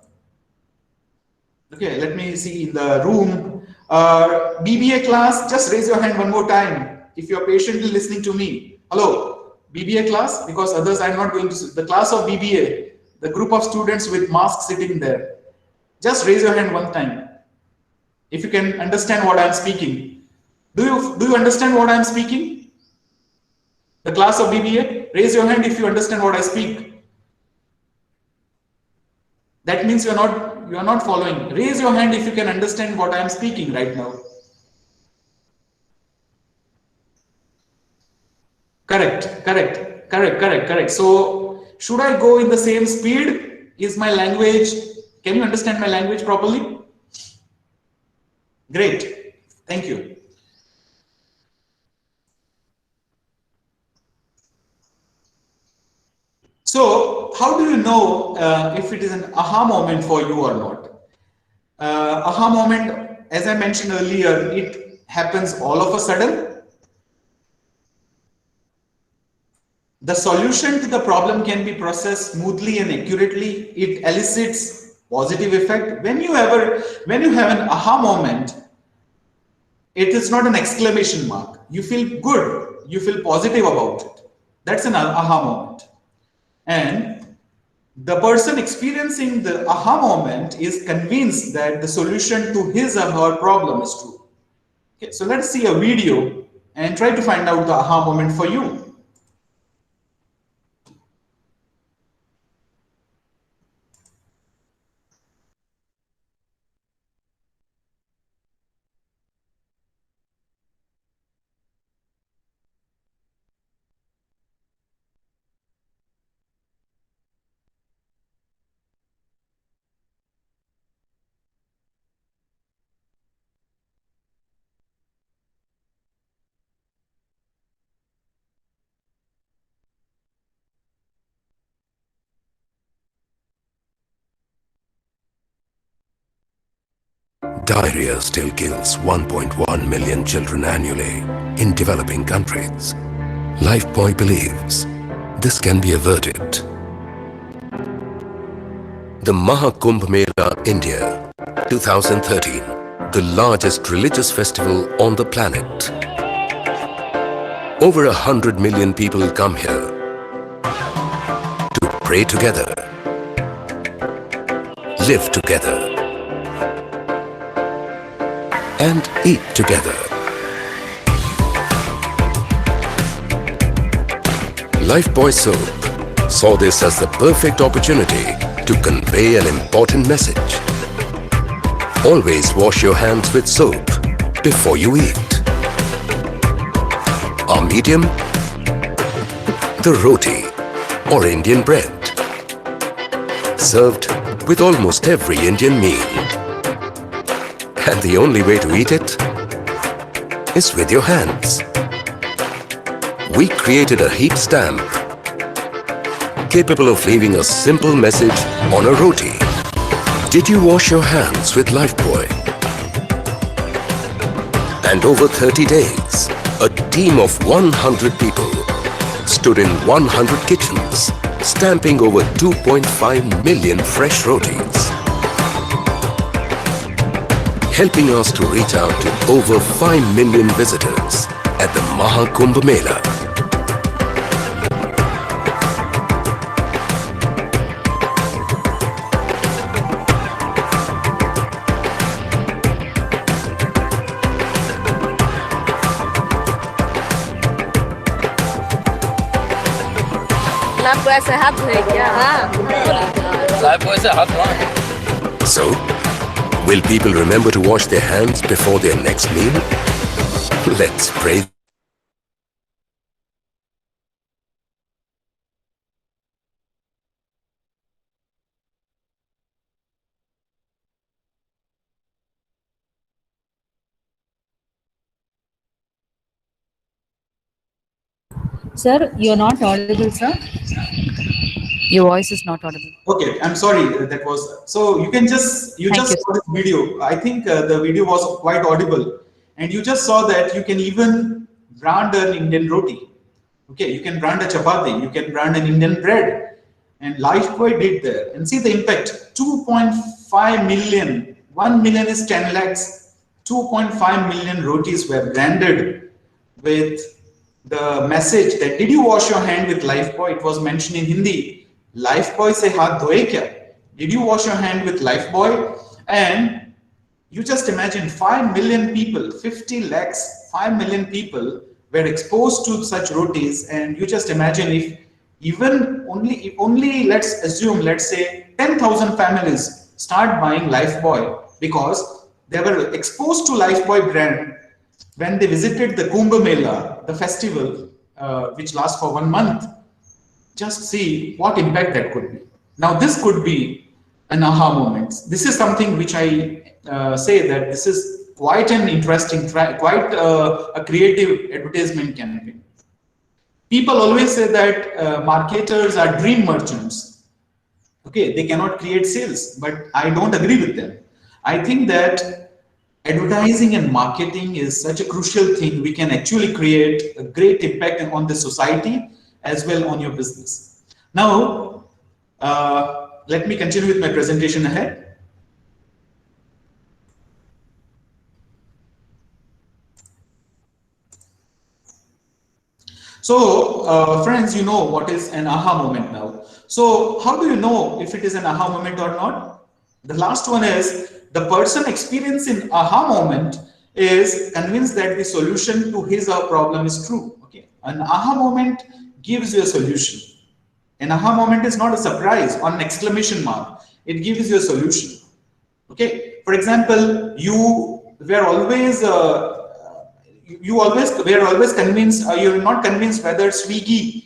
Okay, let me see in the room. BBA class, just raise your hand one more time if you're patiently listening to me. Hello, BBA class, because others I'm not going to see. The class of BBA, the group of students with masks sitting there. Just raise your hand one time if you can understand what I'm speaking. Do you understand what I'm speaking? The class of BBA, raise your hand if you understand what I speak. That means you are not following. Raise your hand if you can understand what I am speaking right now. Correct. So should I go in the same speed? Is my language, can you understand my language properly? Great, thank you. So how do you know if it is an aha moment for you or not? Aha moment, as I mentioned earlier, it happens all of a sudden. The solution to the problem can be processed smoothly and accurately. It elicits positive effect. When you have an aha moment, it is not an exclamation mark. You feel good. You feel positive about it. That's an aha moment. And the person experiencing the aha moment is convinced that the solution to his or her problem is true. Okay, so let's see a video and try to find out the aha moment for you. Diarrhea still kills 1.1 million children annually in developing countries. Lifebuoy believes this can be averted. The Mahakumbh Mela, India, 2013, the largest religious festival on the planet. Over 100 million people come here. pray together, live together, and eat together. Lifebuoy Soap saw this as the perfect opportunity to convey an important message. Always wash your hands with soap before you eat. Our medium? The roti or Indian bread. Served with almost every Indian meal. And the only way to eat it is with your hands. We created a heat stamp capable of leaving a simple message on a roti. Did you wash your hands with Lifebuoy? And over 30 days, a team of 100 people stood in 100 kitchens, stamping over 2.5 million fresh rotis, helping us to reach out to over 5 million visitors at the Mahakumbh Mela. So, will people remember to wash their hands before their next meal? Let's pray. Sir, you're not audible, sir. Your voice is not audible. Okay, I'm sorry. That was so. You can just Thank you, saw this video. I think the video was quite audible, and you just saw that you can even brand an Indian roti. Okay, you can brand a chapati. You can brand an Indian bread, and Lifebuoy did there. And see the impact. 2.5 million. 1 million is 10 lakhs. 2.5 million rotis were branded with the message that did you wash your hand with Lifebuoy? It was mentioned in Hindi. Lifebuoy se haath dhoye kya? Did you wash your hand with Lifebuoy? And you just imagine 5 million people, 50 lakhs, 5 million people were exposed to such rotis, and you just imagine if even only let's assume, let's say 10,000 families start buying Lifebuoy because they were exposed to Lifebuoy brand when they visited the Kumbh Mela, the festival, which lasts for 1 month. Just see what impact that could be. Now, this could be an aha moment. This is something which I say that this is quite an interesting, quite a creative advertisement campaign. People always say that marketers are dream merchants. Okay, they cannot create sales, but I don't agree with them. I think that advertising and marketing is such a crucial thing. We can actually create a great impact on the society as well on your business. Now, let me continue with my presentation ahead. So, friends, you know what is an aha moment now. So, how do you know if it is an aha moment or not? The last one is the person experiencing aha moment is convinced that the solution to his or her problem is true. Okay, an aha moment gives you a solution. An aha moment is not a surprise or an exclamation mark. It gives you a solution. Okay. For example, you were always convinced. You're not convinced whether Swiggy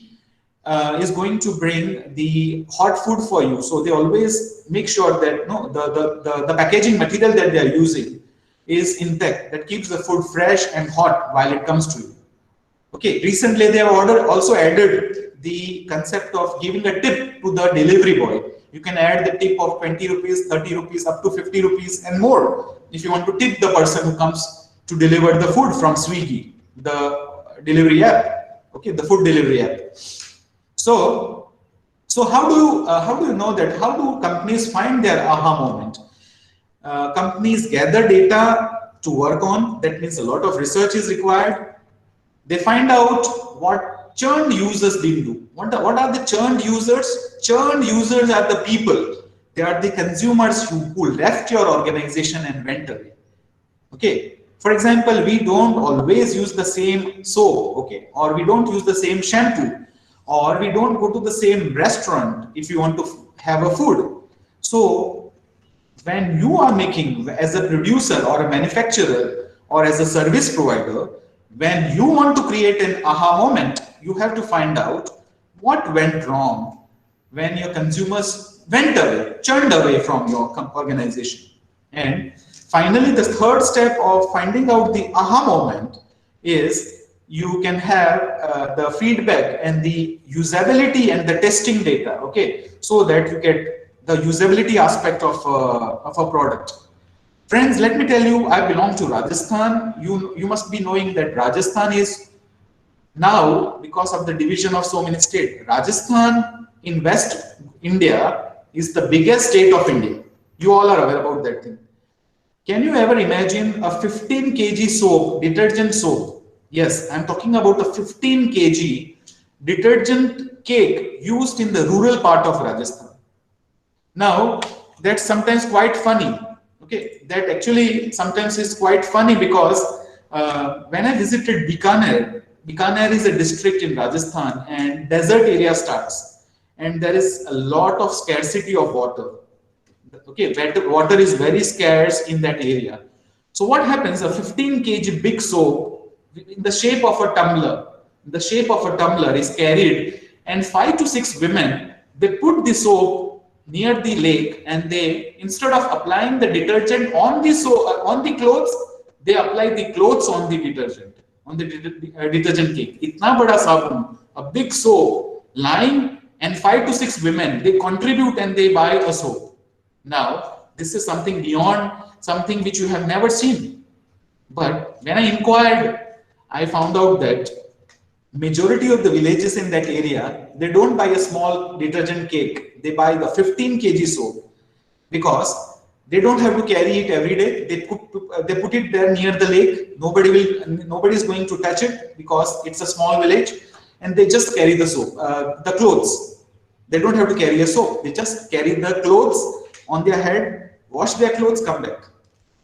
is going to bring the hot food for you. So they always make sure that the packaging material that they are using is intact. That keeps the food fresh and hot while it comes to you. Okay, recently they have also added the concept of giving a tip to the delivery boy. You can add the tip of 20 rupees, 30 rupees, up to 50 rupees and more if you want to tip the person who comes to deliver the food from Swiggy, the delivery app. Okay, the food delivery app. So how do you know that? How do companies find their aha moment? Companies gather data to work on. That means a lot of research is required. They find out what churned users didn't do. What are the churned users? Churned users are the people. They are the consumers who left your organization and went away. Okay. For example, we don't always use the same soap, okay, or we don't use the same shampoo, or we don't go to the same restaurant if you want to have a food. So when you are making, as a producer or a manufacturer or as a service provider, when you want to create an aha moment, you have to find out what went wrong when your consumers went away, churned away from your organization. And finally, the third step of finding out the aha moment is you can have the feedback and the usability and the testing data, okay, so that you get the usability aspect of a product. Friends, let me tell you, I belong to Rajasthan. You must be knowing that Rajasthan is now, because of the division of so many states, Rajasthan in West India is the biggest state of India. You all are aware about that thing. Can you ever imagine a 15 kg soap, detergent soap? Yes, I'm talking about a 15 kg detergent cake used in the rural part of Rajasthan. Now, that's sometimes quite funny. Okay, that actually sometimes is quite funny because when I visited Bikaner, Bikaner is a district in Rajasthan and desert area starts, and there is a lot of scarcity of water. Okay, water is very scarce in that area. So what happens? A 15 kg big soap in the shape of a tumbler, is carried, and 5 to 6 women, they put the soap near the lake, and they, instead of applying the detergent on the on the clothes, they apply the clothes on the detergent, on the detergent cake. Itna bada sabun, a big soap lying, and 5 to 6 women, they contribute and they buy a soap. Now, this is something beyond something which you have never seen. But when I inquired, I found out that majority of the villages in that area, they don't buy a small detergent cake. They buy the 15 kg soap because they don't have to carry it every day. They put it there near the lake. Nobody is going to touch it because it's a small village, and they just carry the soap, the clothes. They don't have to carry a soap. They just carry the clothes on their head, wash their clothes, come back.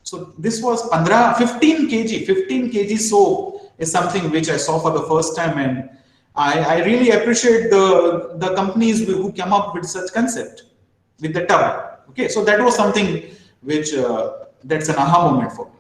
So this was 15 kg soap is something which I saw for the first time, and I really appreciate the companies who come up with such concept with the tub. Okay, so that was something which that's an aha moment for me.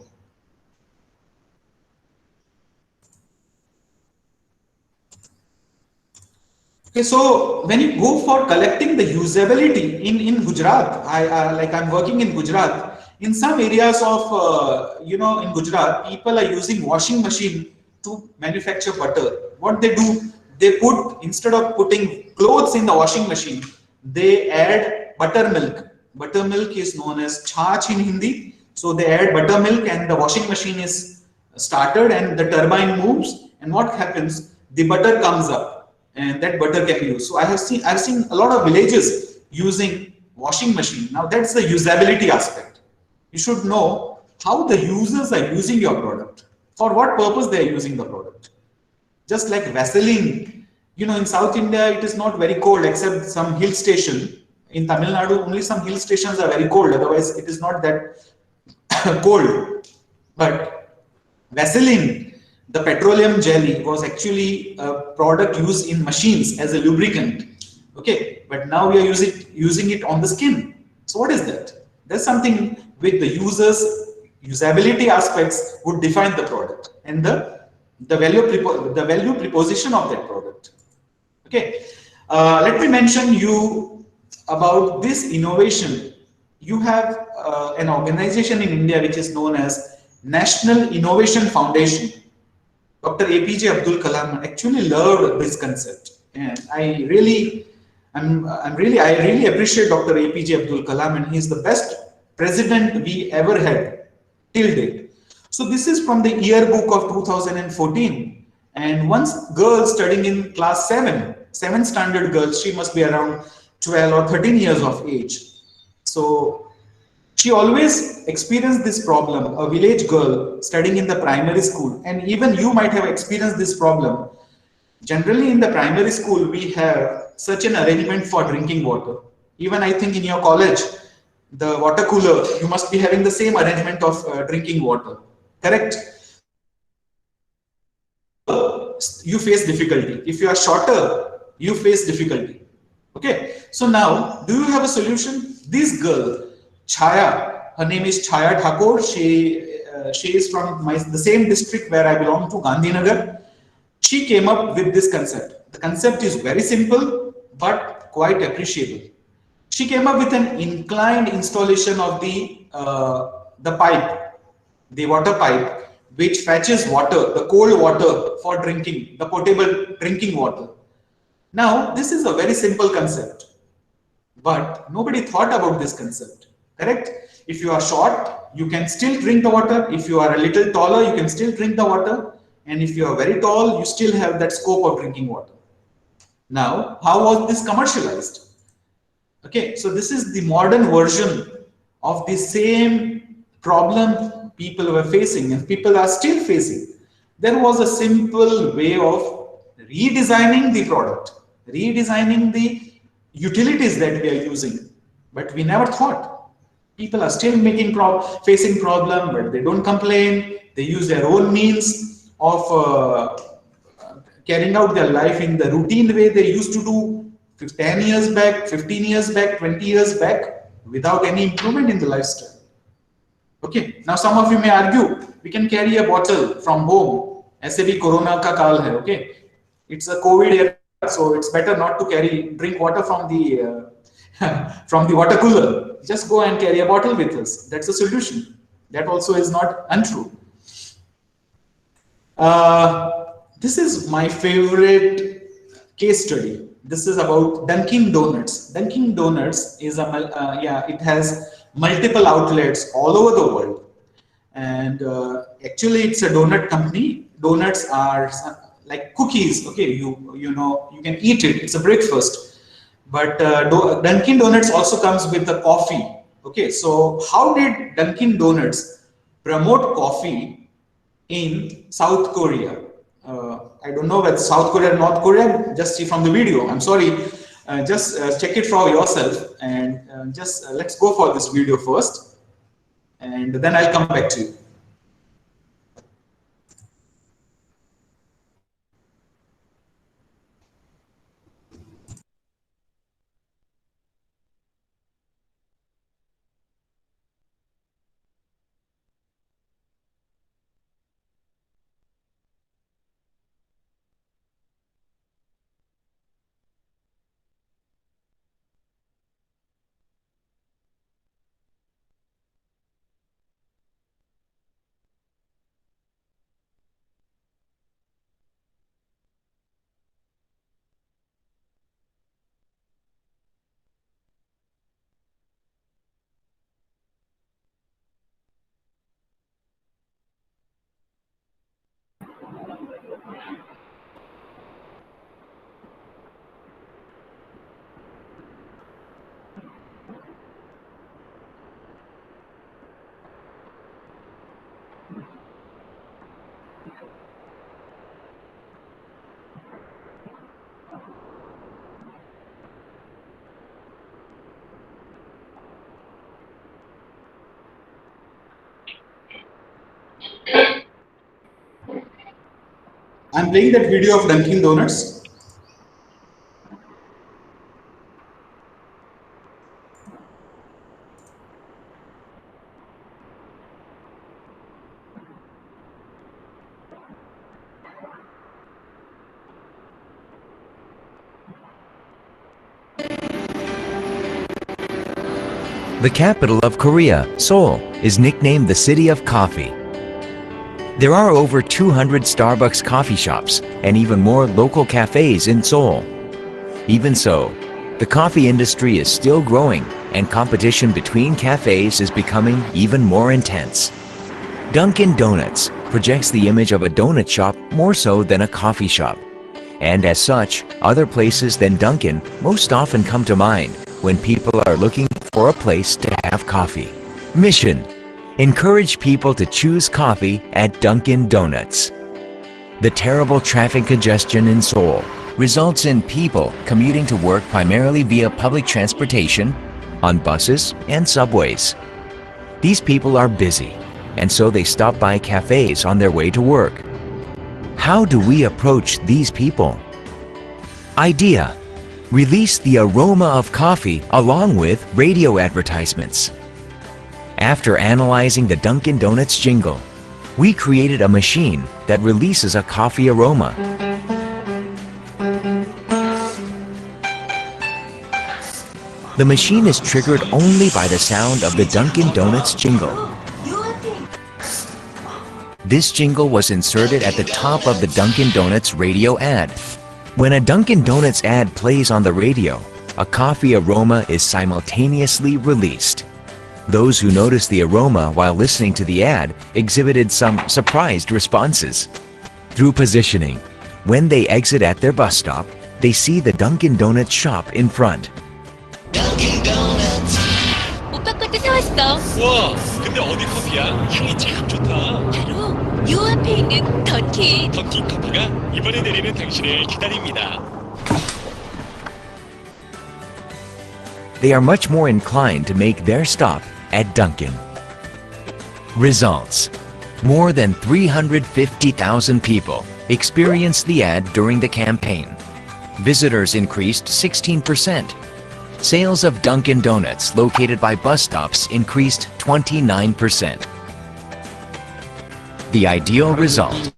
Okay, so when you go for collecting the usability in Gujrat, I'm working in Gujrat. In some areas of in Gujrat, people are using washing machine to manufacture butter. What they do, they put, instead of putting clothes in the washing machine, they add buttermilk. Buttermilk is known as chach in Hindi. So they add buttermilk, and the washing machine is started, and the turbine moves, and what happens? The butter comes up, and that butter can be used. So I've seen a lot of villages using washing machine. Now that's the usability aspect. You should know how the users are using your product, for what purpose they are using the product. Just like Vaseline, in South India, it is not very cold except some hill station. In Tamil Nadu, only some hill stations are very cold. Otherwise, it is not that cold. But Vaseline, the petroleum jelly, was actually a product used in machines as a lubricant. Okay, but now we are using it on the skin. So what is that? There's something with the usability aspects would define the product and the value proposition of that product. Okay, let me mention you about this innovation. You have an organization in India which is known as National Innovation Foundation. Dr. APJ Abdul Kalam actually loved this concept, and I really appreciate Dr. APJ Abdul Kalam, and he's the best president we ever had till date. So this is from the yearbook of 2014, and one girl studying in class 7th standard girl, she must be around 12 or 13 years of age. So she always experienced this problem, a village girl studying in the primary school, and even you might have experienced this problem. Generally in the primary school, we have such an arrangement for drinking water. Even I think in your college, the water cooler, you must be having the same arrangement of drinking water, correct? You face difficulty. If you are shorter, you face difficulty. Okay, so now, do you have a solution? This girl, Chaya, her name is Chaya Thakur. She is from the same district where I belong to, Gandinagar. She came up with this concept. The concept is very simple, but quite appreciable. She came up with an inclined installation of the pipe, the water pipe, which fetches water, the cold water for drinking, the potable drinking water. Now, this is a very simple concept, but nobody thought about this concept, correct? If you are short, you can still drink the water. If you are a little taller, you can still drink the water. And if you are very tall, you still have that scope of drinking water. Now, how was this commercialized? Okay, so this is the modern version of the same problem people were facing and people are still facing. There was a simple way of redesigning the product, redesigning the utilities that we are using, but we never thought. People are still facing problem, but they don't complain. They use their own means of carrying out their life in the routine way they used to do 10 years back, 15 years back, 20 years back, without any improvement in the lifestyle. Okay, now some of you may argue, we can carry a bottle from home. ऐसे भी corona का काल है, okay? It's a COVID era, so it's better not to drink water from the from the water cooler. Just go and carry a bottle with us. That's a solution. That also is not untrue. This is my favorite case study. This is about Dunkin Donuts. Dunkin Donuts is it has multiple outlets all over the world, and actually it's a donut company. Donuts are like cookies. Okay, you know you can eat it. It's a breakfast. But Dunkin Donuts also comes with the coffee. Okay, so how did Dunkin Donuts promote coffee in South Korea? I don't know whether South Korea or North Korea, just see from the video. I'm sorry, just check it for yourself and let's go for this video first and then I'll come back to you. I'm playing that video of Dunkin Donuts. The capital of Korea, Seoul, is nicknamed the City of Coffee. There are over 200 Starbucks coffee shops and even more local cafes in Seoul. Even so, the coffee industry is still growing and competition between cafes is becoming even more intense. Dunkin Donuts projects the image of a donut shop more so than a coffee shop. And as such, other places than Dunkin most often come to mind when people are looking for a place to have coffee. Mission: encourage people to choose coffee at Dunkin Donuts. The terrible traffic congestion in Seoul results in people commuting to work primarily via public transportation, on buses and subways. These people are busy, and so they stop by cafes on their way to work. How do we approach these people? Idea: release the aroma of coffee along with radio advertisements. After analyzing the Dunkin Donuts jingle, we created a machine that releases a coffee aroma. The machine is triggered only by the sound of the Dunkin Donuts jingle. This jingle was inserted at the top of the Dunkin Donuts radio ad. When a Dunkin Donuts ad plays on the radio, a coffee aroma is simultaneously released. Those who noticed the aroma while listening to the ad exhibited some surprised responses. Through positioning, when they exit at their bus stop, they see the Dunkin Donuts shop in front. Dunkin Donuts. 오빠 것도 사왔어. 와, 근데 어디 커피야? 향이 참 좋다. 바로 요 앞에 있는 던킨. 던킨 커피가 이번에 내리는 당신을 기다립니다. They are much more inclined to make their stop at Dunkin. Results: more than 350,000 people experienced the ad during the campaign. Visitors increased 16%. Sales of Dunkin Donuts located by bus stops increased 29%. The ideal result.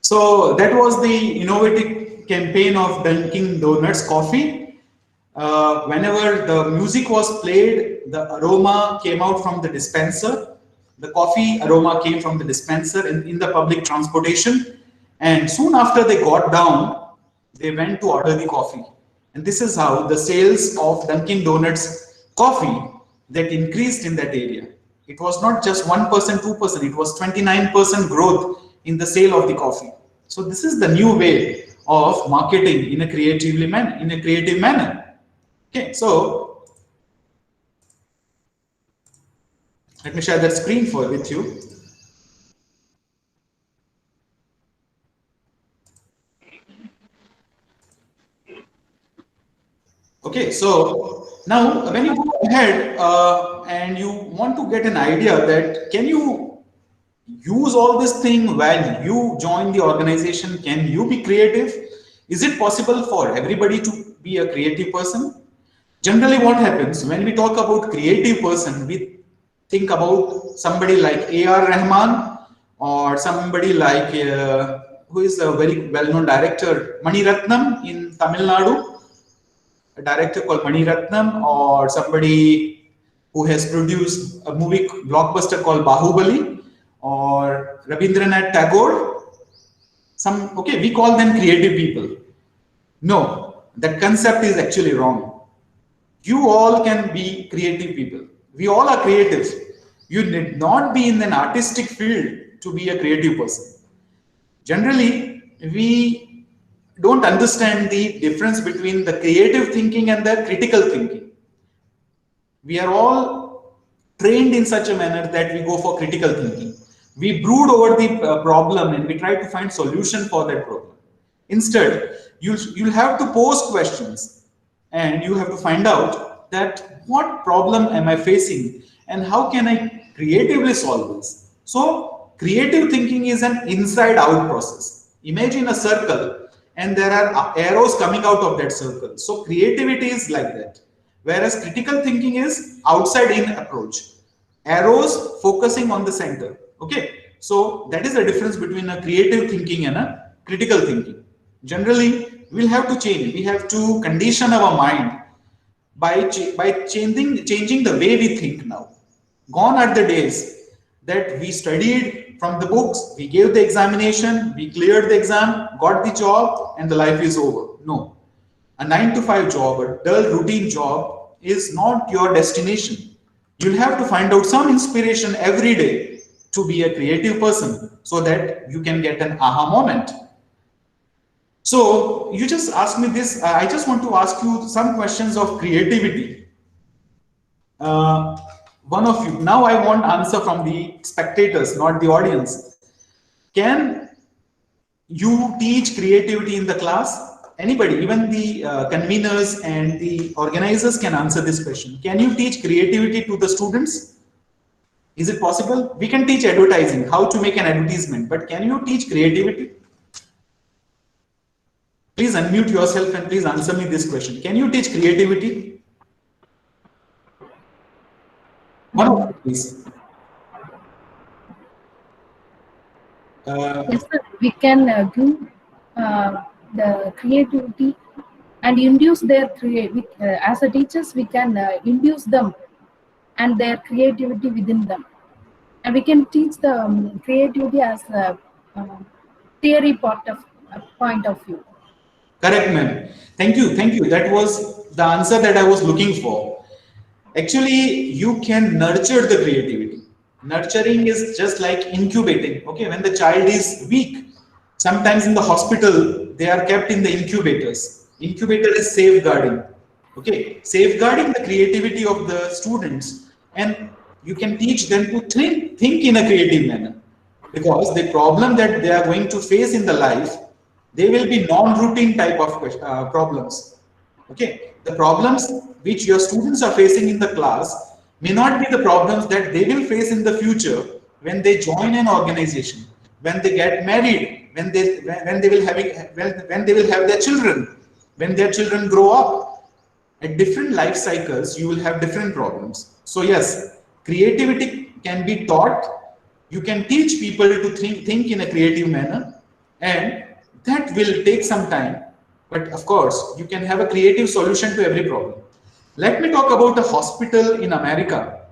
So that was the innovative campaign of Dunkin Donuts coffee. Whenever the music was played, the aroma came out from the dispenser. The coffee aroma came from the dispenser in the public transportation. And soon after they got down, they went to order the coffee. And this is how the sales of Dunkin Donuts coffee that increased in that area. It was not just 1%, 2%, it was 29% growth in the sale of the coffee. So this is the new way of marketing in a creative manner. Okay, so let me share that screen with you. Okay, so now when you go ahead and you want to get an idea that can you use all this thing while you join the organization, can you be creative? Is it possible for everybody to be a creative person? Generally what happens when we talk about creative person, we think about somebody like A.R. Rahman or somebody like who is a very well-known director, Mani Ratnam in Tamil Nadu. A director called Mani Ratnam, or somebody who has produced a movie blockbuster called Bahubali, or Rabindranath Tagore. Okay, we call them creative people. No, that concept is actually wrong. You all can be creative people. We all are creatives. You need not be in an artistic field to be a creative person. Generally, we don't understand the difference between the creative thinking and the critical thinking. We are all trained in such a manner that we go for critical thinking. We brood over the problem and we try to find solution for that problem. Instead, you'll have to pose questions and you have to find out that what problem am I facing and how can I creatively solve this. So creative thinking is an inside out process. Imagine a circle and there are arrows coming out of that circle. So creativity is like that. Whereas critical thinking is outside in approach. Arrows focusing on the center. Okay. So that is the difference between a creative thinking and a critical thinking. Generally, we'll have to change. We have to condition our mind by changing the way we think now. Gone are the days that we studied from the books, we gave the examination, we cleared the exam, got the job, and the life is over. No. A 9-to-5 job, a dull routine job is not your destination. You'll have to find out some inspiration every day to be a creative person so that you can get an aha moment. So you just asked me this. I just want to ask you some questions of creativity. one of you, now I want answer from the spectators, not the audience. Can you teach creativity in the class? Anybody, even the conveners and the organizers can answer this question. Can you teach creativity to the students? Is it possible? We can teach advertising, how to make an advertisement, but can you teach creativity? Please unmute yourself and please answer me this question. Can you teach creativity? One of you, please. Yes, sir. We can give the creativity and induce their creativity. As a teachers, we can induce them and their creativity within them. And we can teach the creativity as a theory point of view. Correct, ma'am. Thank you. Thank you. That was the answer that I was looking for. Actually, you can nurture the creativity. Nurturing is just like incubating. Okay, when the child is weak, sometimes in the hospital, they are kept in the incubators. Incubator is safeguarding. Okay, safeguarding the creativity of the students, and you can teach them to think in a creative manner. Because the problem that they are going to face in the life, they will be non-routine type of problems. Okay, the problems which your students are facing in the class may not be the problems that they will face in the future when they join an organization, when they get married, when they will have their children, when their children grow up. At different life cycles, you will have different problems. So yes, creativity can be taught. You can teach people to think in a creative manner, and that will take some time. But of course, you can have a creative solution to every problem. Let me talk about a hospital in America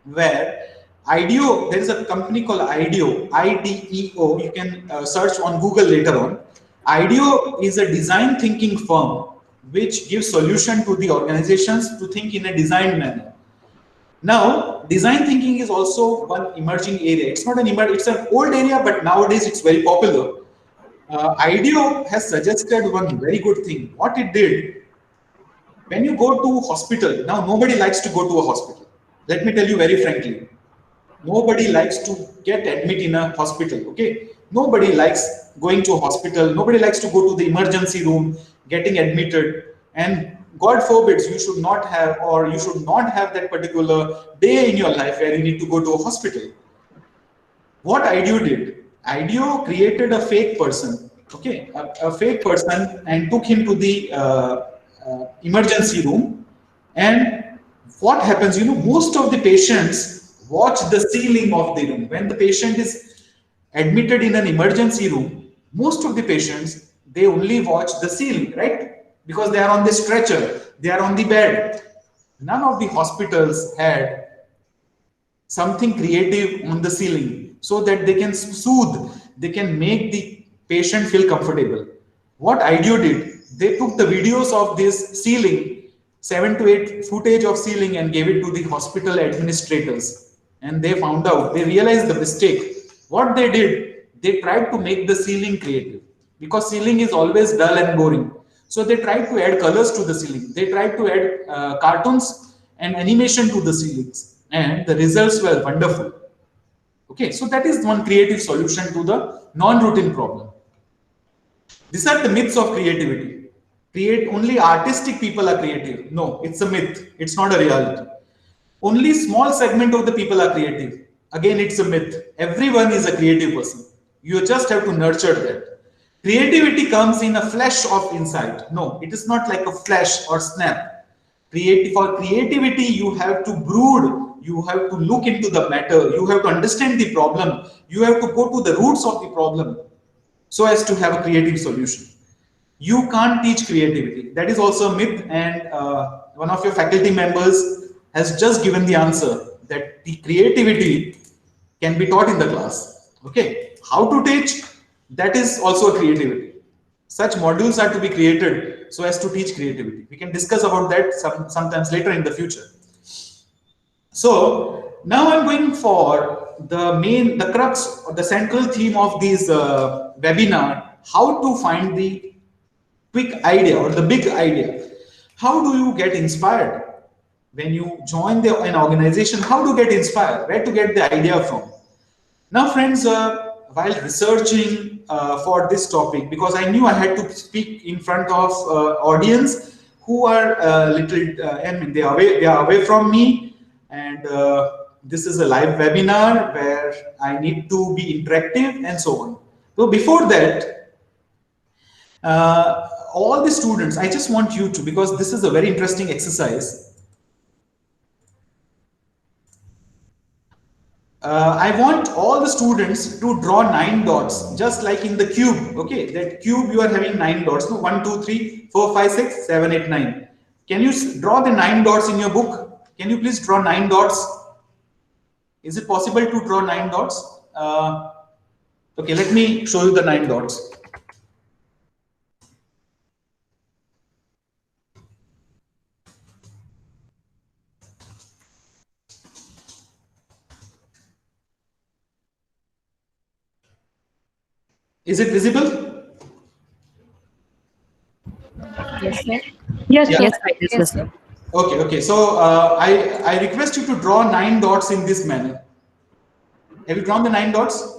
where IDEO, there is a company called IDEO, IDEO. You can search on Google later on. IDEO is a design thinking firm which gives solution to the organizations to think in a design manner. Now, design thinking is also one emerging area. It's not an it's an old area, but nowadays it's very popular. IDEO has suggested one very good thing. What it did, when you go to hospital, now nobody likes to go to a hospital. Let me tell you very frankly, nobody likes to get admitted in a hospital. Okay, nobody likes going to a hospital. Nobody likes to go to the emergency room, getting admitted, and God forbids you should not have that particular day in your life where you need to go to a hospital. What IDEO did, IDEO created a fake person, okay, a fake person, and took him to the emergency room. And what happens, most of the patients watch the ceiling of the room. When the patient is admitted in an emergency room, most of the patients, they only watch the ceiling, right? Because they are on the stretcher, they are on the bed. None of the hospitals had something creative on the ceiling so that they can soothe, they can make the patient feel comfortable. What IDEO did, they took the videos of this ceiling, 7 to 8 footage of ceiling, and gave it to the hospital administrators. And they found out, they realized the mistake. What they did, they tried to make the ceiling creative, because ceiling is always dull and boring. So they tried to add colors to the ceiling. They tried to add cartoons and animation to the ceilings, and the results were wonderful. Okay, so that is one creative solution to the non-routine problem. These are the myths of creativity. Only artistic people are creative. No, it's a myth. It's not a reality. Only small segment of the people are creative. Again, it's a myth. Everyone is a creative person. You just have to nurture that. Creativity comes in a flash of insight. No, it is not like a flash or snap. For creativity, you have to brood. You have to look into the matter. You have to understand the problem. You have to go to the roots of the problem so as to have a creative solution. You can't teach creativity. That is also a myth, and one of your faculty members has just given the answer that the creativity can be taught in the class. Okay, how to teach? That is also a creativity. Such modules are to be created so as to teach creativity. We can discuss about that sometimes later in the future. So now I'm going for the crux or the central theme of this webinar: how to find the quick idea or the big idea. How do you get inspired? when you join an organization, how to get inspired, where to get the idea from. Now, friends, while researching for this topic, because I knew I had to speak in front of audience who are I mean, they are away from me, and this is a live webinar where I need to be interactive and so on. So before that, all the students, I just want you to, because this is a very interesting exercise. I want all the students to draw 9 dots, just like in the cube. Okay, that cube you are having 9 dots. No, 1, 2, 3, 4, 5, 6, 7, 8, 9. Can you draw the 9 dots in your book? Can you please draw 9 dots? Is it possible to draw 9 dots? Okay, let me show you the 9 dots. Is it visible? Yes, sir. Yes, Yeah. Yes, sir. Okay. So I request you to draw 9 dots in this manner. Have you drawn the 9 dots?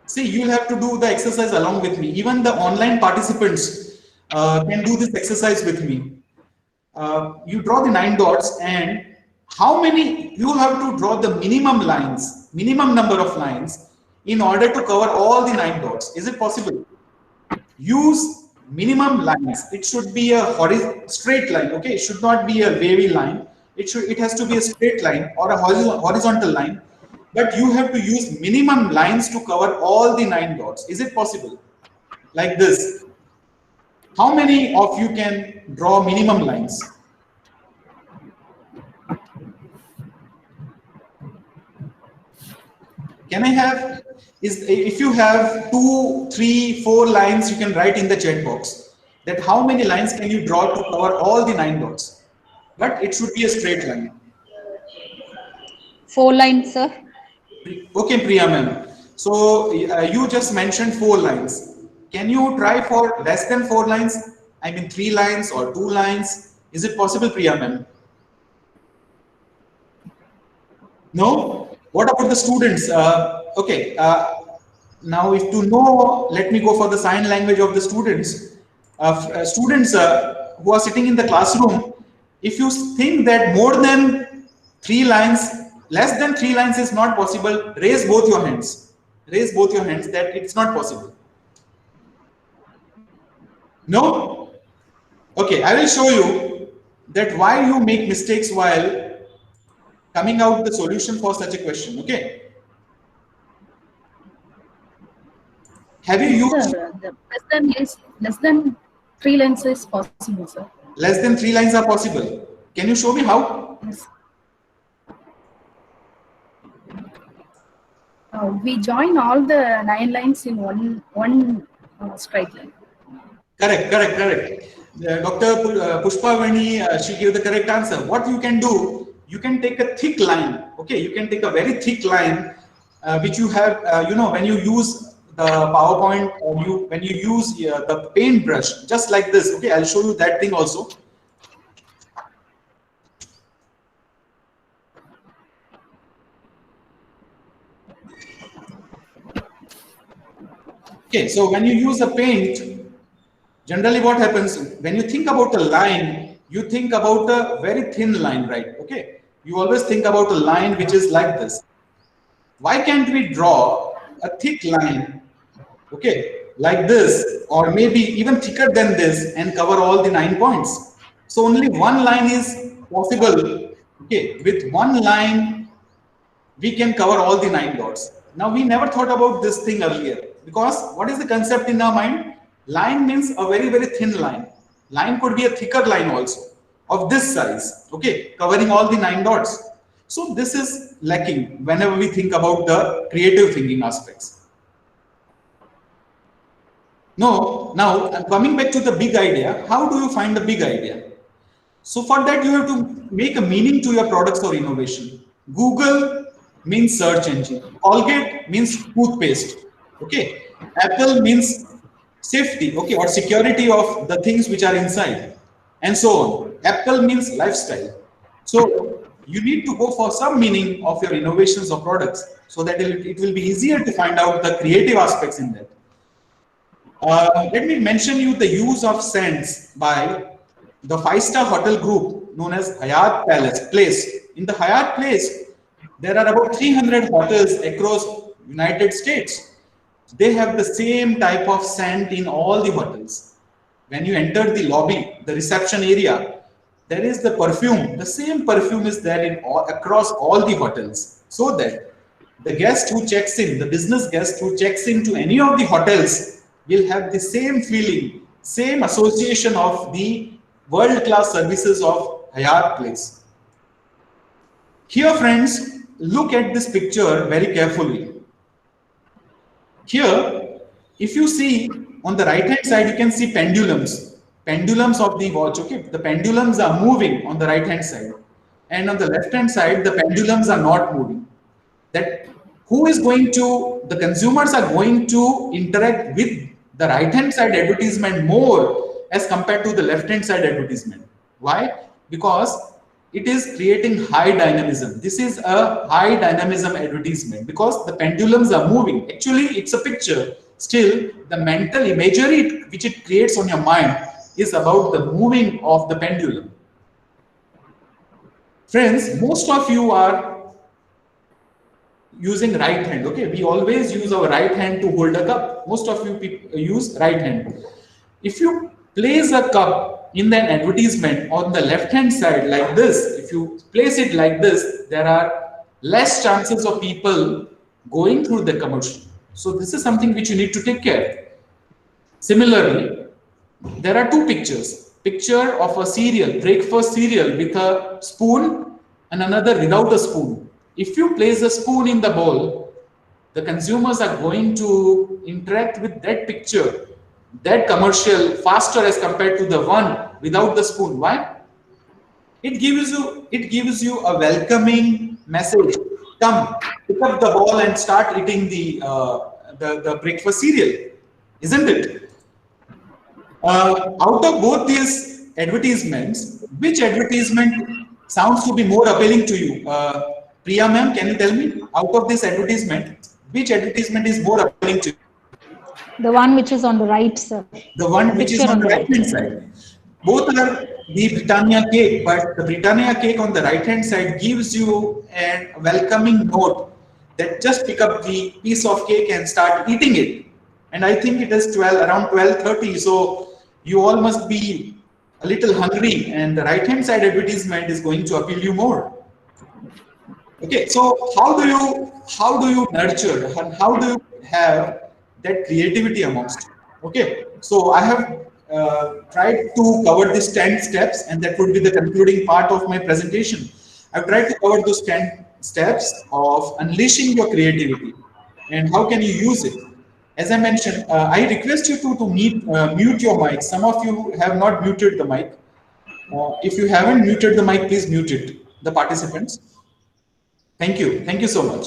See, you have to do the exercise along with me. Even the online participants can do this exercise with me. You draw the 9 dots, and how many you have to draw the minimum lines, minimum number of lines in order to cover all the 9 dots. Is it possible? Use minimum lines. It should be a straight line. Okay, it should not be a wavy line. It has to be a straight line or a horizontal line. But you have to use minimum lines to cover all the 9 dots. Is it possible? Like this. How many of you can draw minimum lines? Can I have, if you have 2, 3, 4 lines, you can write in the chat box that how many lines can you draw to cover all the 9 dots. But it should be a straight line. 4 lines, sir. Okay, Priya ma'am. So you just mentioned 4 lines. Can you try for less than 4 lines? I mean 3 lines or 2 lines. Is it possible, Priya ma'am? No? What about the students? Okay. Now, if to know, let me go for the sign language of the students. Students who are sitting in the classroom, if you think that more than 3 lines, less than 3 lines is not possible, raise both your hands. Raise both your hands that it's not possible. No? Okay, I will show you that why you make mistakes while coming out the solution for such a question. Okay. Have you used? Sir, the less than 3 lines is possible, sir. Less than 3 lines are possible. Can you show me how? Yes. We join all the 9 lines in one straight line. Correct. Dr. Pushpavani, she gave the correct answer. What you can do, you can take a thick line. Okay, you can take a very thick line, which you have, when you use the PowerPoint or when you use the paintbrush, just like this. Okay, I'll show you that thing also. Okay, so when you use a paint, generally what happens, when you think about a line, you think about a very thin line, right? Okay, you always think about a line which is like this. Why can't we draw a thick line, okay, like this, or maybe even thicker than this, and cover all the 9 points? So only one line is possible. Okay, with one line, we can cover all the 9 dots. Now, we never thought about this thing earlier, because what is the concept in our mind? Line means a very, very thin line. Line could be a thicker line also, of this size, okay, covering all the 9 dots. So this is lacking whenever we think about the creative thinking aspects. No, now I'm coming back to the big idea. How do you find the big idea? So for that, you have to make a meaning to your products or innovation. Google means search engine. Colgate means toothpaste. Okay. Apple means safety, okay, or security of the things which are inside. and so on. Apple means lifestyle. So you need to go for some meaning of your innovations or products so that it will be easier to find out the creative aspects in that. Let me mention you the use of scents by the 5-star hotel group known as Hyatt Place. In the Hyatt Place, there are about 300 hotels across United States. They have the same type of scent in all the hotels. When you enter the lobby, the reception area, there is the perfume. The same perfume is there in across all the hotels, so that the guest who checks in, the business guest who checks into any of the hotels, will have the same feeling, same association of the world-class services of Hyatt Place. Here, friends, look at this picture very carefully. Here, if you see on the right hand side, you can see pendulums of the watch. Okay, the pendulums are moving on the right hand side, and on the left hand side, the pendulums are not moving. That who is going to, the consumers are going to interact with the right hand side advertisement more as compared to the left hand side advertisement. Why? Because it is creating high dynamism. This is a high dynamism advertisement because the pendulums are moving. Actually, it's a picture. Still, the mental imagery which it creates on your mind is about the moving of the pendulum. Friends, most of you are using right hand. Okay, we always use our right hand to hold a cup. Most of you people use right hand. If you place a cup in an advertisement on the left hand side like this, if you place it like this, there are less chances of people going through the commercial. So this is something which you need to take care. Similarly, there are two pictures. Picture of a cereal, breakfast cereal with a spoon and another without a spoon. If you place a spoon in the bowl, the consumers are going to interact with that picture, that commercial faster as compared to the one without the spoon. Why? It gives you a welcoming message. Come, pick up the bowl and start eating the breakfast cereal, isn't it? Out of both these advertisements, which advertisement sounds to be more appealing to you? Priya ma'am, can you tell me, out of this advertisement, which advertisement is more appealing to you? The one which is on the right, sir. The one which is on the right hand side. Both are the Britannia cake, but the Britannia cake on the right hand side gives you a welcoming note that just pick up the piece of cake and start eating it. And I think it is around 12:30, so you all must be a little hungry, and the right hand side advertisement is going to appeal you more. Okay, so how do you nurture and how do you have that creativity amongst you? Okay, so I have tried to cover these 10 steps, and that would be the concluding part of my presentation. I've tried to cover those 10 steps of unleashing your creativity and how can you use it. As I mentioned, I request you to mute your mic. Some of you have not muted the mic. If you haven't muted the mic, please mute it, the participants. Thank you so much.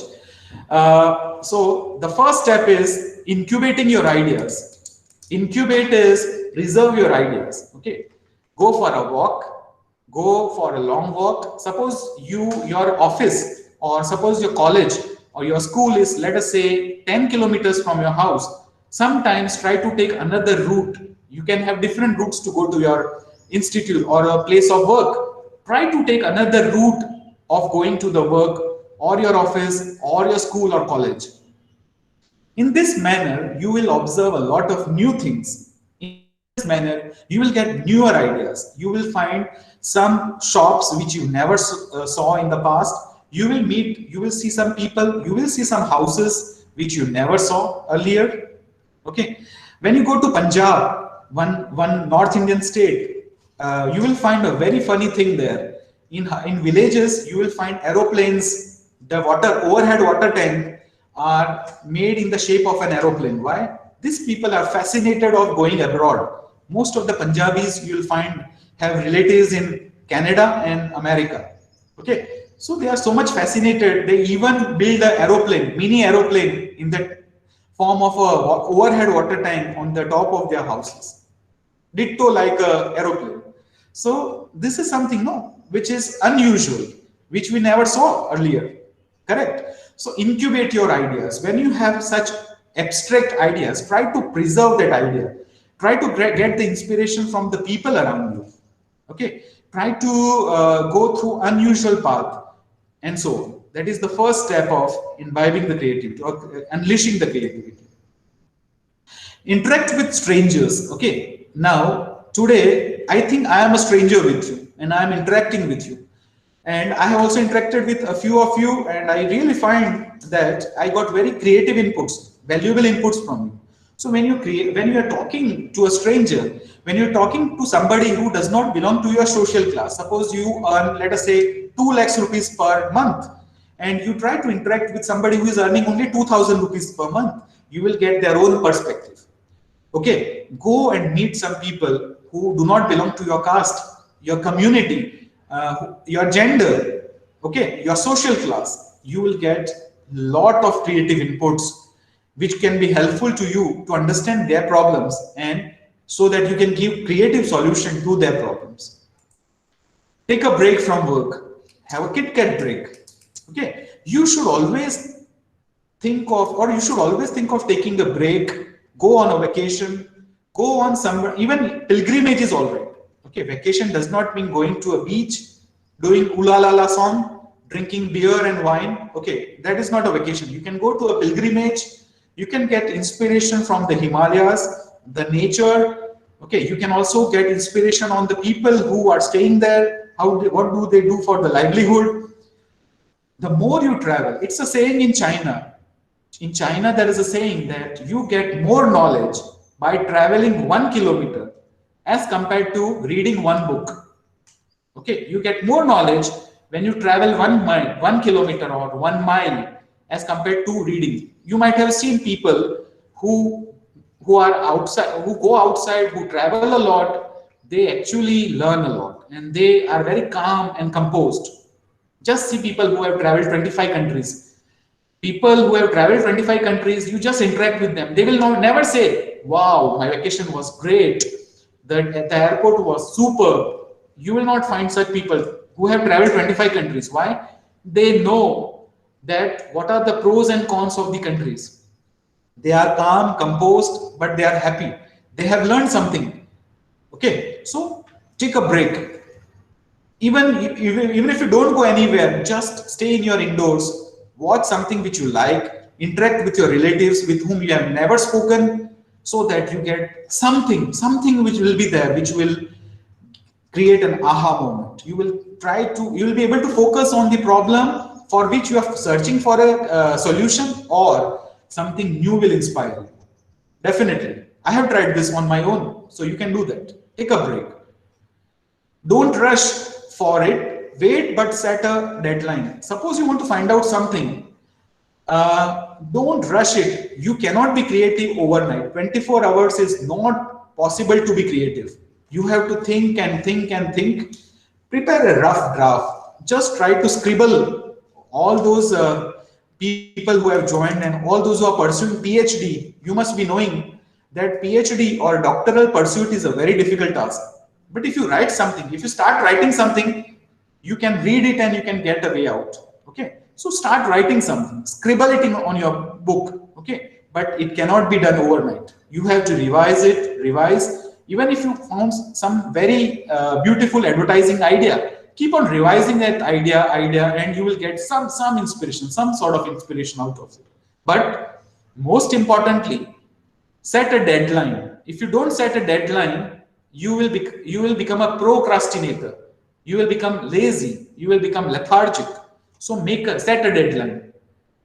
So the first step is incubating your ideas. Incubate is reserve your ideas. Okay, go for a walk, go for a long walk. Suppose your office or suppose your college or your school is, let us say, 10 kilometers from your house. Sometimes try to take another route. You can have different routes to go to your institute or a place of work. Try to take another route of going to the work or your office or your school or college. In this manner, you will observe a lot of new things. In this manner, you will get newer ideas. You will find some shops which you never saw in the past. You will see some people, you will see some houses which you never saw earlier. Okay. When you go to Punjab, one North Indian state, you will find a very funny thing there. In villages, you will find aeroplanes. The overhead water tank are made in the shape of an aeroplane. Why? These people are fascinated of going abroad. Most of the Punjabis you will find have relatives in Canada and America. Okay, so they are so much fascinated. They even build an aeroplane, mini aeroplane in the form of a overhead water tank on the top of their houses. Ditto like a aeroplane. So this is something which is unusual, which we never saw earlier. Correct? So incubate your ideas. When you have such abstract ideas, try to preserve that idea. Try to get the inspiration from the people around you. Okay? Try to go through unusual path and so on. That is the first step of imbibing the creativity or unleashing the creativity. Interact with strangers. Okay, now today I think I am a stranger with you and I am interacting with you, and I have also interacted with a few of you, and I really find that I got very creative inputs, valuable inputs from you. So when you are talking to a stranger, when you're talking to somebody who does not belong to your social class, suppose you earn, let us say, 2 lakhs rupees per month, and you try to interact with somebody who is earning only 2,000 rupees per month, you will get their own perspective. Okay, go and meet some people who do not belong to your caste, your community, your gender, okay, your social class. You will get lot of creative inputs which can be helpful to you to understand their problems, and so that you can give creative solution to their problems. Take a break from work. Have a Kit Kat break. Okay, you should always think of taking a break. Go on a vacation, go on somewhere, even pilgrimage is all right. Okay, vacation does not mean going to a beach, doing oola la la song, drinking beer and wine. Okay, that is not a vacation. You can go to a pilgrimage, you can get inspiration from the Himalayas, the nature. Okay, you can also get inspiration on the people who are staying there, what do they do for the livelihood. The more you travel, it's a saying in China. In China, there is a saying that you get more knowledge by traveling 1 kilometer as compared to reading one book. Okay, you get more knowledge when you travel 1 kilometer or 1 mile as compared to reading. You might have seen people who are outside, who go outside, who travel a lot. They actually learn a lot, and they are very calm and composed. Just see people who have traveled 25 countries. People who have traveled 25 countries, you just interact with them. They will never say, wow, my vacation was great. The airport was superb. You will not find such people who have traveled 25 countries. Why? They know that what are the pros and cons of the countries. They are calm, composed, but they are happy. They have learned something. Okay, so take a break. Even if you don't go anywhere, just stay in your indoors. Watch something which you like, interact with your relatives with whom you have never spoken, so that you get something which will be there, which will create an aha moment. You will be able to focus on the problem for which you are searching for a solution, or something new will inspire you. Definitely. I have tried this on my own, so you can do that. Take a break. Don't rush for it. Wait, but set a deadline. Suppose you want to find out something, don't rush it. You cannot be creative overnight. 24 hours is not possible to be creative. You have to think and think and think. Prepare a rough draft. Just try to scribble all those people who have joined and all those who are pursuing PhD. You must be knowing that PhD or doctoral pursuit is a very difficult task. But if you write something, if you start writing something, you can read it and you can get a way out. Okay, so start writing something, scribble it on your book. Okay, but it cannot be done overnight. You have to revise. Even if you found some very beautiful advertising idea, keep on revising that idea, and you will get some inspiration, some sort of inspiration out of it. But most importantly, set a deadline. If you don't set a deadline, you will become a procrastinator. You will become lazy. You will become lethargic. So set a deadline.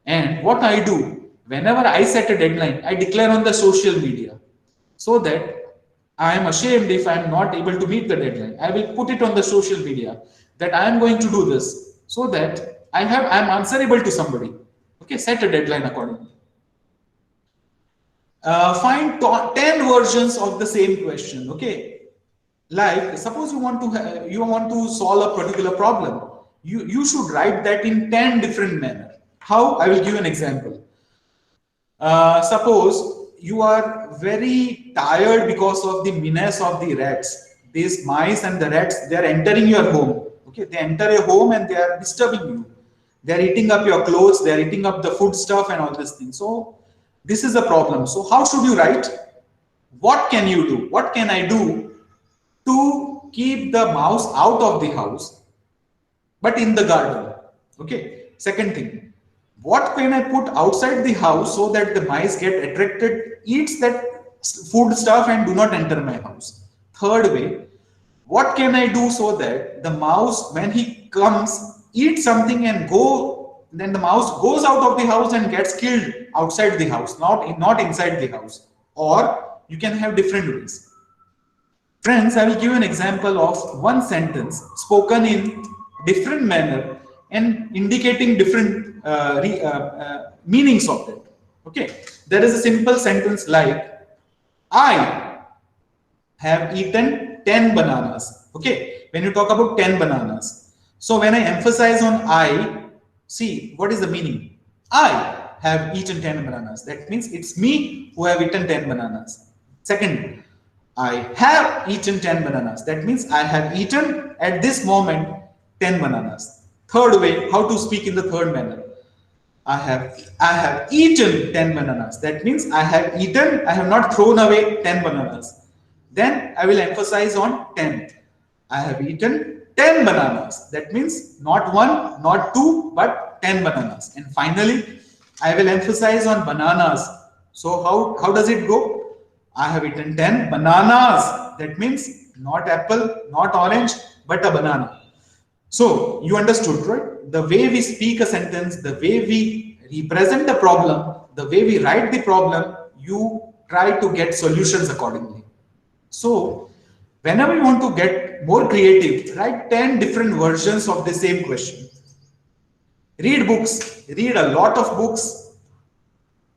And what I do, whenever I set a deadline, I declare on the social media, so that I am ashamed if I am not able to meet the deadline. I will put it on the social media that I am going to do this, so that I am answerable to somebody. Okay, set a deadline accordingly. Find 10 versions of the same question. Okay. Like, suppose you want to solve a particular problem, you should write that in 10 different manner. How? I will give an example. Suppose you are very tired because of the menace of the rats. these mice and the rats, they are entering your home. Okay, they enter your home and they are disturbing you. They are eating up your clothes, they are eating up the food stuff and all these things. So this is a problem. So how should you write? What can you do? What can I do to keep the mouse out of the house, but in the garden? Okay. Second thing, what can I put outside the house so that the mice get attracted, eats that food stuff and do not enter my house? Third way, what can I do so that the mouse, when he comes, eats something and then the mouse goes out of the house and gets killed outside the house, not inside the house? Or you can have different ways. Friends, I will give you an example of one sentence spoken in different manner and indicating different meanings of it. Okay, there is a simple sentence like, I have eaten 10 bananas. Okay, when you talk about 10 bananas, so when I emphasize on I, see what is the meaning? I have eaten 10 bananas. That means it's me who have eaten 10 bananas. Second, I have eaten 10 bananas. That means I have eaten at this moment 10 bananas. Third way, how to speak in the third manner. I have eaten 10 bananas. That means I have eaten, I have not thrown away 10 bananas. Then I will emphasize on 10. I have eaten 10 bananas. That means not one, not two, but 10 bananas. And finally, I will emphasize on bananas. So how does it go? I have eaten 10 bananas. That means not apple, not orange, but a banana. So you understood, right? The way we speak a sentence, the way we represent the problem, the way we write the problem, you try to get solutions accordingly. So whenever you want to get more creative, write 10 different versions of the same question. Read books, read a lot of books,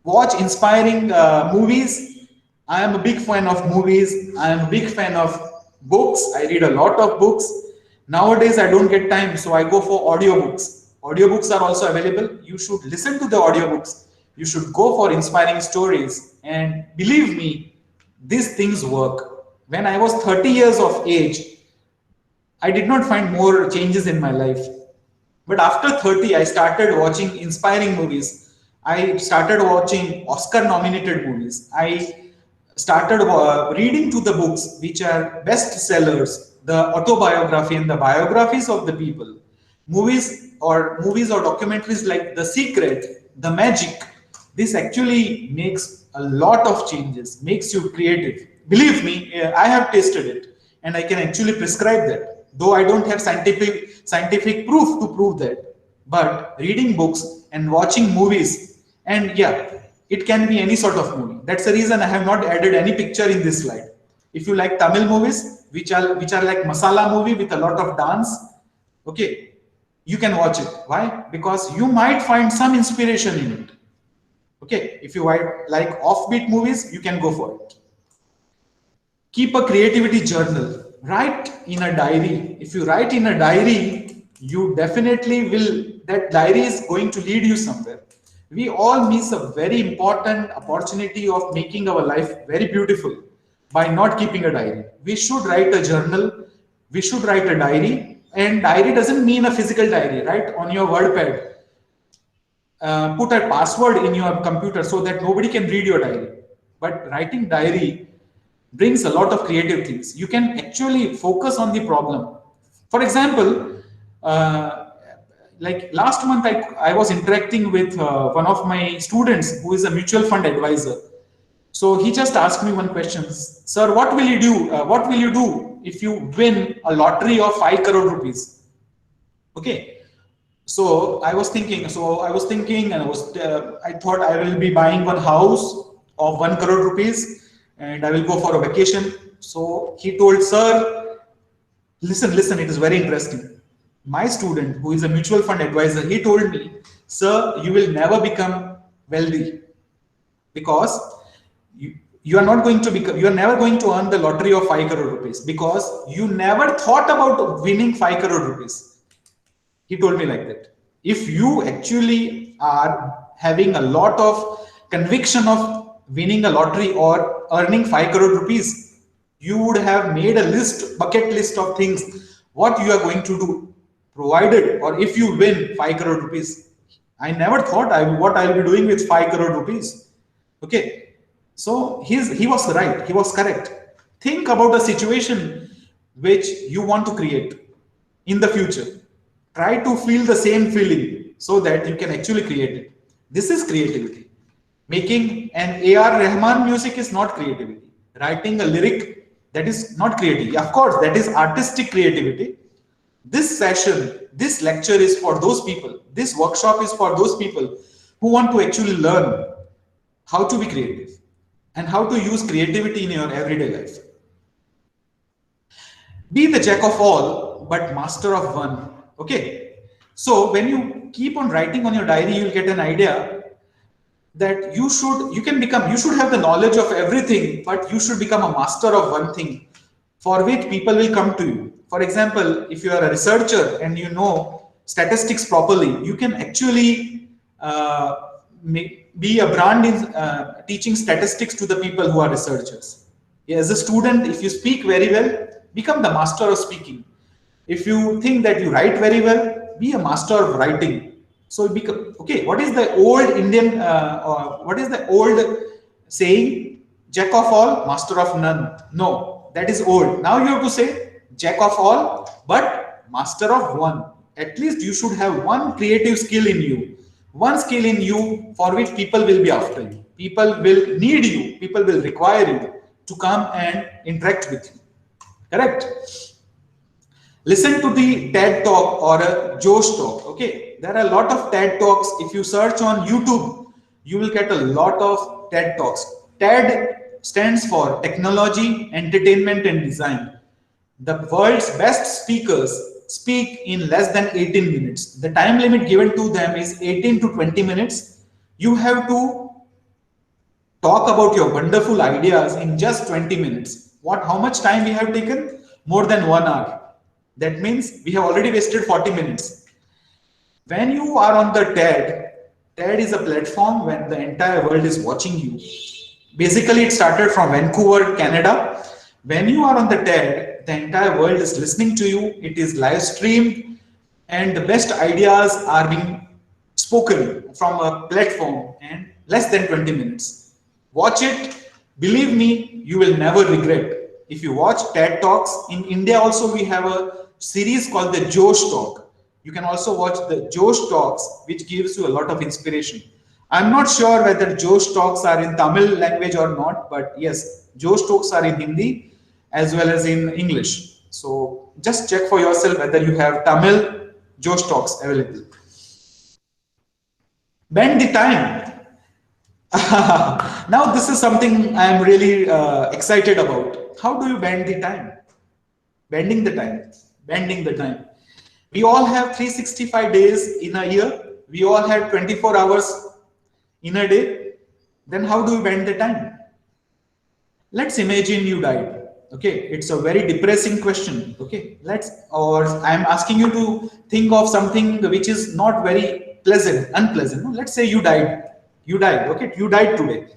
watch inspiring movies. I am a big fan of movies. I am a big fan of books. I read a lot of books. Nowadays, I don't get time, so I go for audiobooks. Audiobooks are also available. You should listen to the audiobooks. You should go for inspiring stories. And believe me, these things work. When I was 30 years of age, I did not find more changes in my life. But after 30, I started watching inspiring movies. I started watching Oscar-nominated movies. I started reading to the books which are bestsellers, the autobiography and the biographies of the people. Movies or documentaries like The Secret, The Magic. This actually makes a lot of changes, makes you creative. Believe me, I have tasted it and I can actually prescribe that. Though I don't have scientific proof to prove that. But reading books and watching movies, and yeah, it can be any sort of movie. That's the reason I have not added any picture in this slide. If you like Tamil movies, which are like masala movie with a lot of dance, okay, you can watch it. Why? Because you might find some inspiration in it. Okay, if you like offbeat movies, you can go for it. Keep a creativity journal. Write in a diary. If you write in a diary, you definitely will, that diary is going to lead you somewhere. We all miss a very important opportunity of making our life very beautiful by not keeping a diary. We should write a journal. We should write a diary. And diary doesn't mean a physical diary, right? On your WordPad. Put a password in your computer so that nobody can read your diary. But writing diary brings a lot of creative things. You can actually focus on the problem. For example, like last month, I was interacting with one of my students who is a mutual fund advisor. So he just asked me one question, sir, what will you do? What will you do if you win a lottery of 5 crore rupees? Okay. So I was thinking, and I thought I will be buying one house of 1 crore rupees and I will go for a vacation. So he told, sir, listen, it is very interesting. My student, who is a mutual fund advisor, he told me, sir, you will never become wealthy because you are not going to become, you are never going to earn the lottery of 5 crore rupees because you never thought about winning 5 crore rupees. He told me like that. If you actually are having a lot of conviction of winning a lottery or earning 5 crore rupees, You would have made a list, bucket list of things, what you are going to do, provided, or if you win 5 crore rupees. I never thought what I'll be doing with 5 crore rupees. Okay. So he was right. He was correct. Think about a situation which you want to create in the future. Try to feel the same feeling so that you can actually create it. This is creativity. Making an A.R. Rahman music is not creativity. Writing a lyric, that is not creativity. Of course, that is artistic creativity. This session, this lecture is for those people. This workshop is for those people who want to actually learn how to be creative and how to use creativity in your everyday life. Be the jack of all, but master of one. Okay. So when you keep on writing on your diary, you'll get an idea that you should have the knowledge of everything, but you should become a master of one thing for which people will come to you. For example, if you are a researcher and you know statistics properly, you can actually be a brand in teaching statistics to the people who are researchers. As a student, if you speak very well, become the master of speaking. If you think that you write very well, be a master of writing. So become, okay, what is the old Indian, what is the old saying? Jack of all, master of none. No, that is old. Now you have to say jack of all, but master of one. At least you should have one creative skill in you. One skill in you for which people will be after you. People will need you. People will require you to come and interact with you. Correct? Listen to the TED talk or a Josh talk. Okay, there are a lot of TED talks. If you search on YouTube, you will get a lot of TED talks. TED stands for Technology, Entertainment and Design. The world's best speakers speak in less than 18 minutes. The time limit given to them is 18 to 20 minutes. You have to talk about your wonderful ideas in just 20 minutes. How much time we have taken? More than 1 hour. That means we have already wasted 40 minutes. When you are on the TED is a platform when the entire world is watching you. Basically, it started from Vancouver, Canada. When you are on the TED, the entire world is listening to you. It is live streamed and the best ideas are being spoken from a platform in less than 20 minutes. Watch it. Believe me, you will never regret. If you watch TED Talks, in India also we have a series called the Josh Talk. You can also watch the Josh Talks, which gives you a lot of inspiration. I'm not sure whether Josh Talks are in Tamil language or not, but yes, Josh Talks are in Hindi as well as in English. So just check for yourself whether you have Tamil Josh Talks available. Bend the time. Now this is something I am really excited about. How do you bend the time? Bending the time. Bending the time. We all have 365 days in a year. We all have 24 hours in a day. Then how do you bend the time? Let's imagine you died. Okay, it's a very depressing question. Okay, I'm asking you to think of something which is not very unpleasant. Let's say you died. Okay, you died today.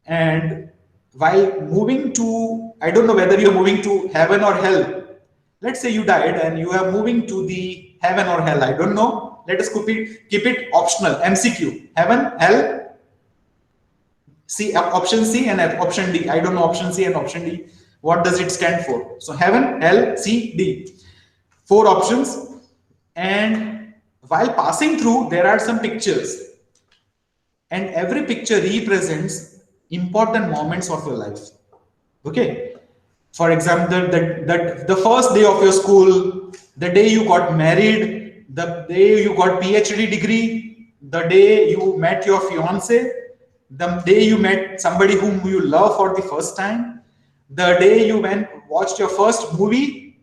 And while moving to, I don't know whether you're moving to heaven or hell. Let's say you died and you are moving to the heaven or hell. I don't know. Let us keep it optional. MCQ. Heaven, hell. Option C and option D. I don't know option C and option D. What does it stand for? So heaven, hell, C, D. 4 options. And while passing through, there are some pictures. And every picture represents important moments of your life. Okay. For example, the first day of your school, the day you got married, the day you got PhD degree, the day you met your fiance, the day you met somebody whom you love for the first time, the day you watched your first movie.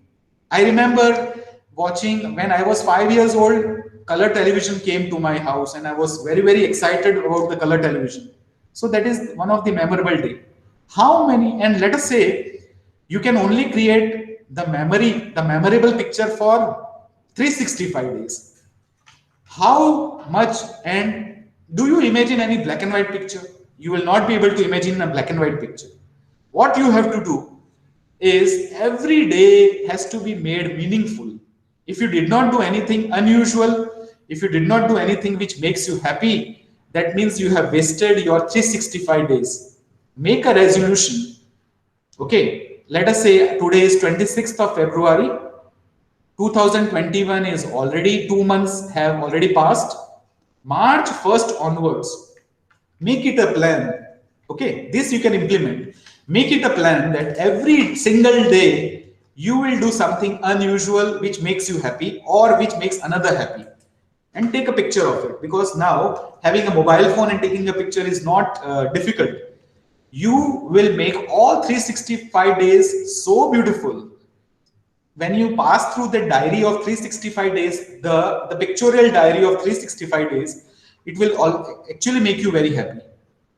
I remember watching when I was 5 years old, color television came to my house and I was very, very excited about the color television. So that is one of the memorable day. How many, and let us say, you can only create the memorable picture for 365 days. How much, and do you imagine any black and white picture? You will not be able to imagine a black and white picture. What you have to do, is every day has to be made meaningful. If you did not do anything unusual, if you did not do anything which makes you happy, that means you have wasted your 365 days. Make a resolution. Okay, let us say today is 26th of February. 2021 is already 2 months have already passed. March 1st onwards, make it a plan. Okay, this you can implement. Make it a plan that every single day you will do something unusual which makes you happy or which makes another happy, and take a picture of it, because now having a mobile phone and taking a picture is not difficult. You will make all 365 days so beautiful. When you pass through the diary of 365 days, the pictorial diary of 365 days, it will actually make you very happy.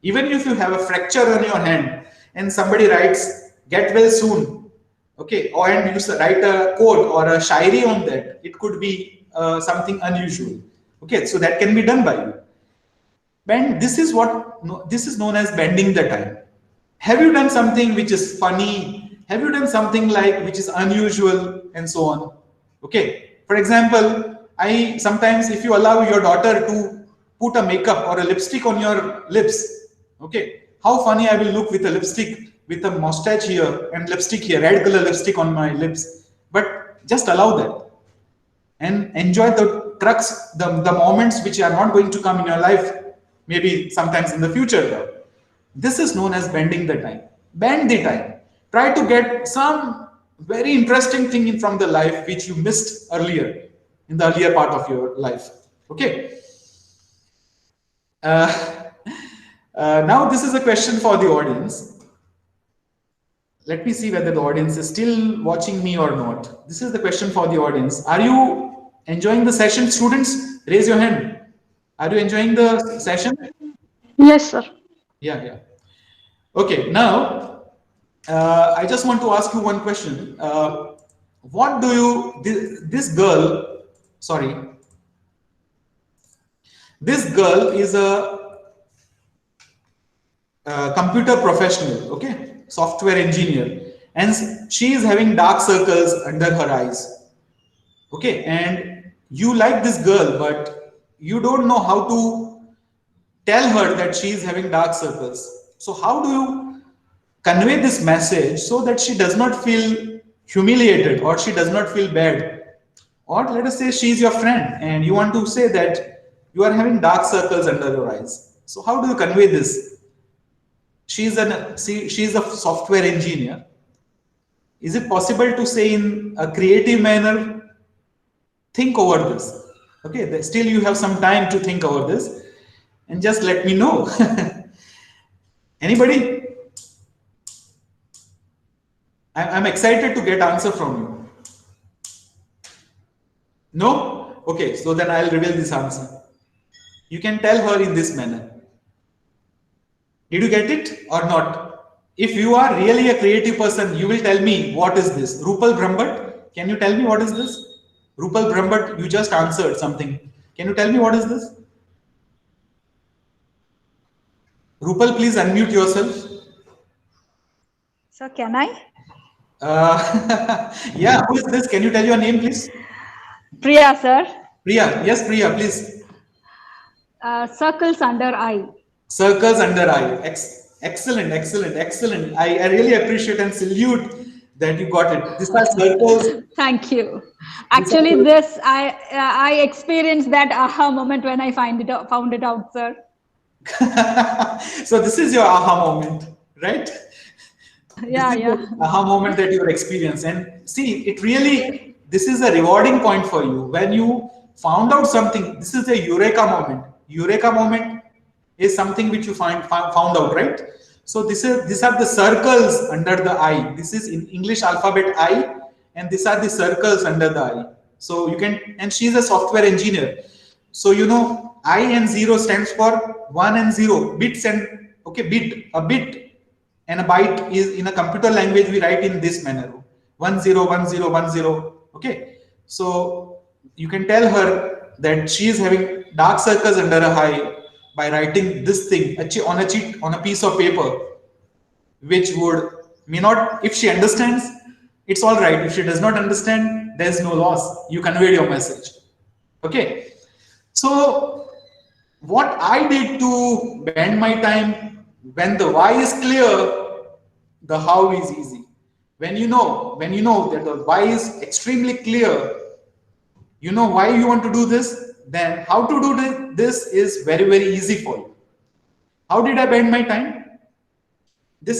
Even if you have a fracture on your hand and somebody writes, "Get well soon," okay, or and you write a quote or a shairi on that, it could be something unusual. Okay, so that can be done by you. And this is known as bending the time. Have you done something which is funny? Have you done something which is unusual, and so on? Okay. For example, sometimes if you allow your daughter to put a makeup or a lipstick on your lips, okay, how funny I will look with a lipstick, with a mustache here and lipstick here, red color lipstick on my lips. But just allow that and enjoy the crux, the moments which are not going to come in your life, maybe sometimes in the future. This is known as bending the time. Bend the time. Try to get some very interesting thing from the life which you missed earlier, in the earlier part of your life. Okay. Now this is a question for the audience. Let me see whether the audience is still watching me or not. This is the question for the audience. Are you enjoying the session, students? Raise your hand. Are you enjoying the session? Yes, sir. Yeah. Okay, now I just want to ask you one question. What do you, this girl is a computer professional, okay, software engineer, and she is having dark circles under her eyes, okay, and you like this girl, but you don't know how to tell her that she is having dark circles. So how do you convey this message so that she does not feel humiliated or she does not feel bad? Or let us say she is your friend and you want to say that you are having dark circles under your eyes. So how do you convey this? She is a software engineer. Is it possible to say in a creative manner? Think over this. Okay, still you have some time to think over this and just let me know. Anybody? I'm excited to get answer from you. No? Okay, so then I'll reveal this answer. You can tell her in this manner. Did you get it or not? If you are really a creative person, you will tell me what is this. Rupal Brahmbhatt, can you tell me what is this? Rupal Brahmbhatt, you just answered something. Can you tell me what is this? Rupal, please unmute yourself. Sir, can I? Yeah, who is this? Can you tell your name, please? Priya, sir. Priya, yes, Priya, please. Circles under eye. Circles under eye. Excellent. I really appreciate and salute that you got it. These are circles. Thank you. Actually, I experienced that aha moment when I found it out, sir. So this is your aha moment, right? Yeah. Aha moment that you experience. And see, this is a rewarding point for you. When you found out something, this is a eureka moment. Eureka moment is something which you found out, right? So these are the circles under the eye. This is in English alphabet I, and these are the circles under the eye. So you can, and she's a software engineer. So you know, I and 0 stands for 1 and 0 bits, and okay, a bit and a byte is in a computer language we write in this manner: 10 10 10. Okay, so you can tell her that she is having dark circles under her eye by writing this thing on a piece of paper, which may not, if she understands, It's all right. If she does not understand, there's no loss. You conveyed your message. Okay. So what I did to bend my time, when the why is clear, the how is easy. When you know that the why is extremely clear, you know why you want to do this, then how to do this is very, very easy for you. How did I bend my time? This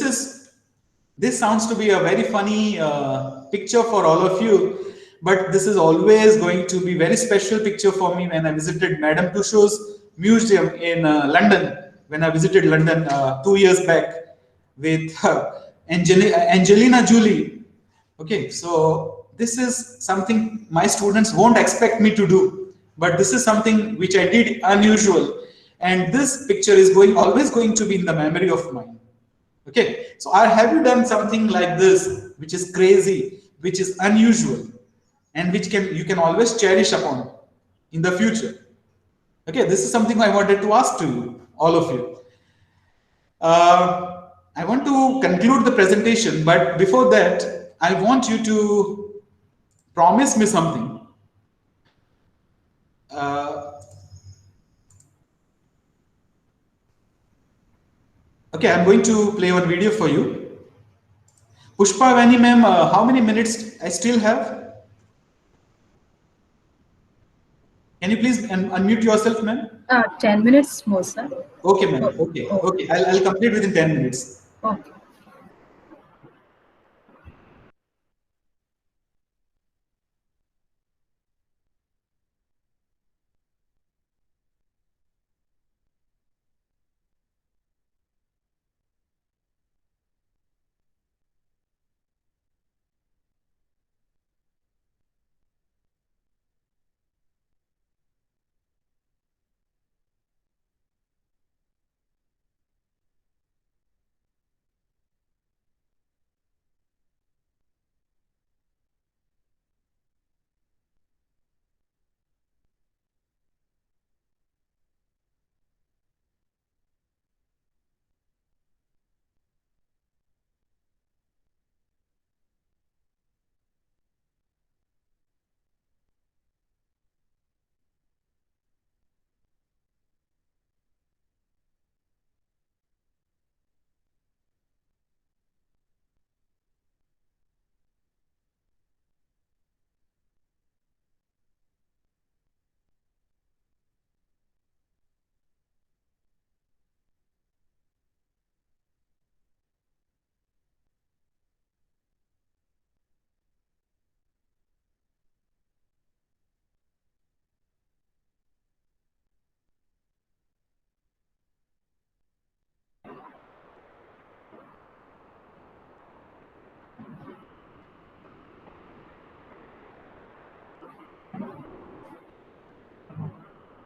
sounds to be a very funny picture for all of you, but this is always going to be very special picture for me when I visited Madame Tussauds Museum in London, when I visited London 2 years back with Angelina Jolie. Okay, so this is something my students won't expect me to do, but this is something which I did unusual, and this picture is always going to be in the memory of mine. Okay, so have you done something like this, which is crazy, which is unusual, and which you can always cherish upon in the future? Okay, this is something I wanted to ask to you, all of you. I want to conclude the presentation, but before that, I want you to promise me something. Okay, I'm going to play one video for you. Pushpa Vani ma'am, how many minutes I still have? Can you please unmute yourself, ma'am? 10 minutes more, sir. Okay, ma'am. Okay. I'll complete within 10 minutes. Okay.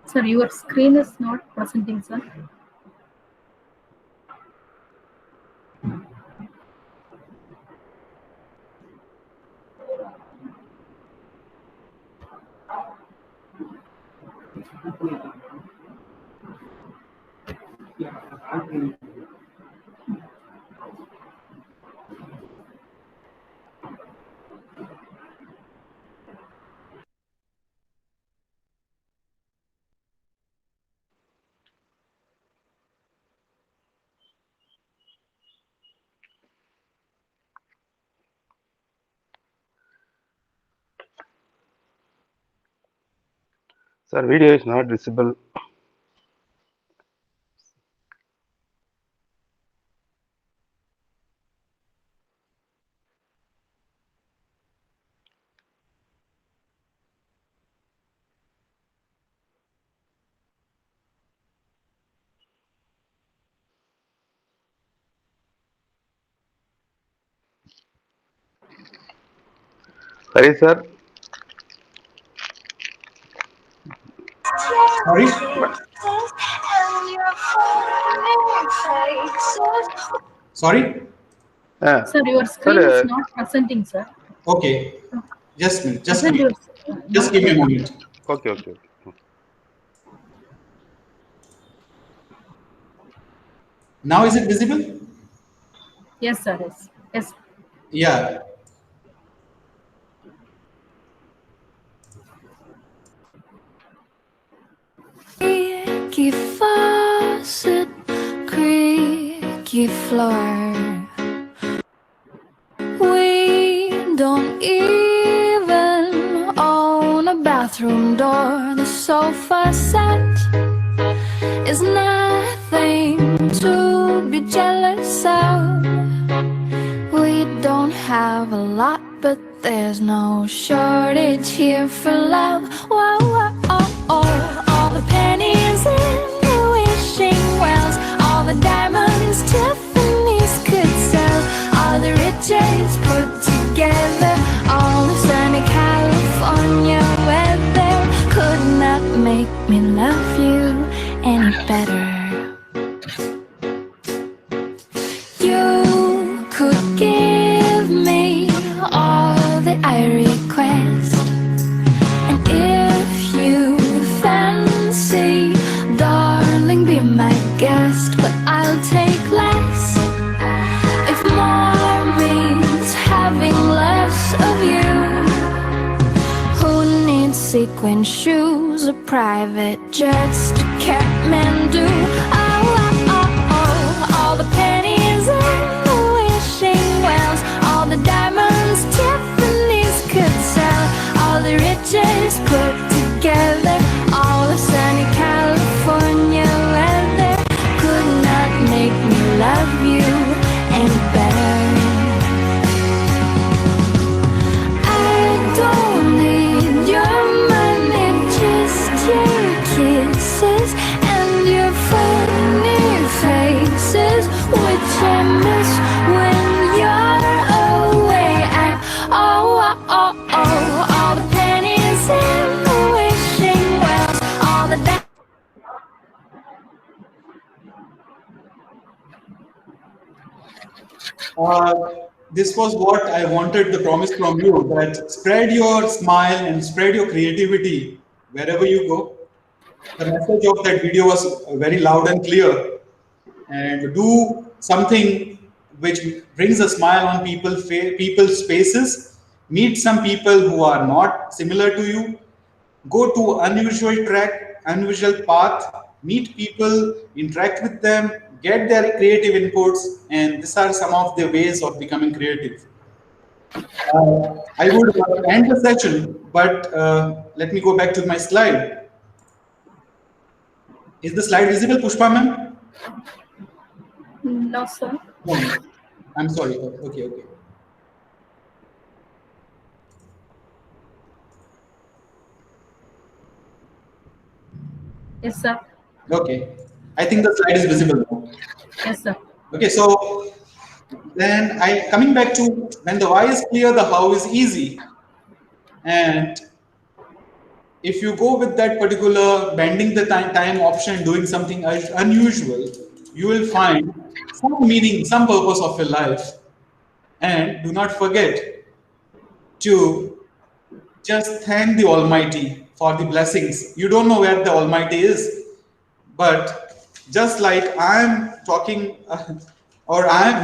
Sir, your screen is not presenting, sir. Sir, video is not visible. Sorry, sir. Sorry? Sorry? Sir, your screen is not presenting, sir. Okay. Just me. Just Present me. your- Just give me a moment. Okay. Now is it visible? Yes, sir. Yes. Yeah. leaky faucet, creaky floor. We don't even own a bathroom door. The sofa set is nothing to be jealous of. We don't have a lot, but there's no shortage here for love. Whoa, whoa, oh, oh. All the pennies in the wishing wells, all the diamonds Tiffany's could sell, all the riches put together, all the sunny California weather could not make me love you any better. You could give me all that I request, and if you fancy, darling, be my guest. But I'll take less if more means having less of you. Who needs sequin shoes or private jets to Kathmandu? Oh, oh, oh, oh. All the pennies in the wishing wells, all the diamonds Tiffany's could sell, all the riches put together, all the sunny California weather could not make me love you any better. I don't need your money, just your kisses and your funny faces, which I miss when you're away. Oh, oh, oh, oh, all the pennies in the wishing wells, all the This was what I wanted, the promise from you, that spread your smile and spread your creativity wherever you go. The message of that video was very loud and clear. And do something which brings a smile on people's faces. Meet some people who are not similar to you. Go to unusual track, unusual path. Meet people, interact with them, get their creative inputs, and these are some of the ways of becoming creative. I would end the session, but let me go back to my slide. Is the slide visible, Pushpa ma'am? No, sir. No, I'm sorry. Okay, okay. Yes, sir. Okay. I think the slide is visible now. Yes, sir. Okay, so then coming back to when the why is clear, the how is easy. And if you go with that particular bending the time option, doing something unusual, you will find some meaning, some purpose of your life. And do not forget to just thank the Almighty for the blessings. You don't know where the Almighty is, but just like I am talking,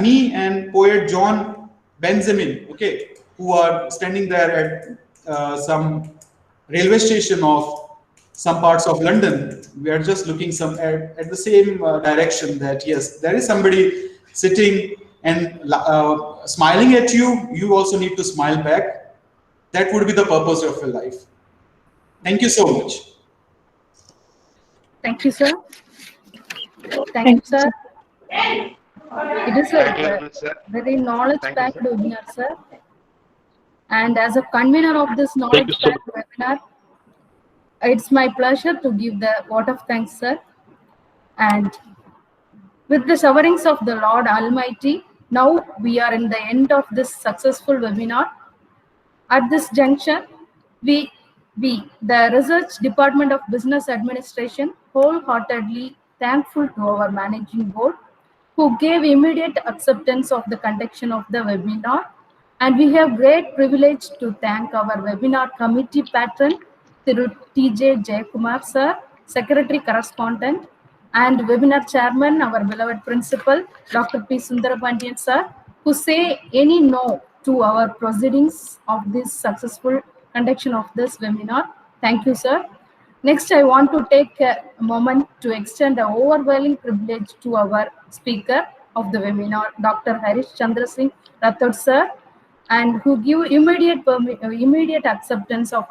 me and poet John Benjamin, okay, who are standing there at some railway station of some parts of London. We are just looking at the same direction, that yes, there is somebody sitting and smiling at you. You also need to smile back. That would be the purpose of your life. Thank you so much. Thank you, sir. Thank you, sir. It is a very knowledge-packed webinar, sir. And as a convener of this knowledge-packed webinar, it's my pleasure to give the vote of thanks, sir. And with the showerings of the Lord Almighty, now we are in the end of this successful webinar. At this juncture, we, the Research Department of Business Administration, wholeheartedly thankful to our Managing Board, who gave immediate acceptance of the conduction of the webinar. And we have great privilege to thank our webinar committee patron, T.J. Jayakumar, sir, Secretary Correspondent, and webinar chairman, our beloved principal, Dr. P. Sundarapandian, sir, who say any no to our proceedings of this successful conduction of this webinar. Thank you, sir. Next, I want to take a moment to extend an overwhelming privilege to our speaker of the webinar, Dr. Harishchandra Singh Rathod sir, and who give immediate acceptance of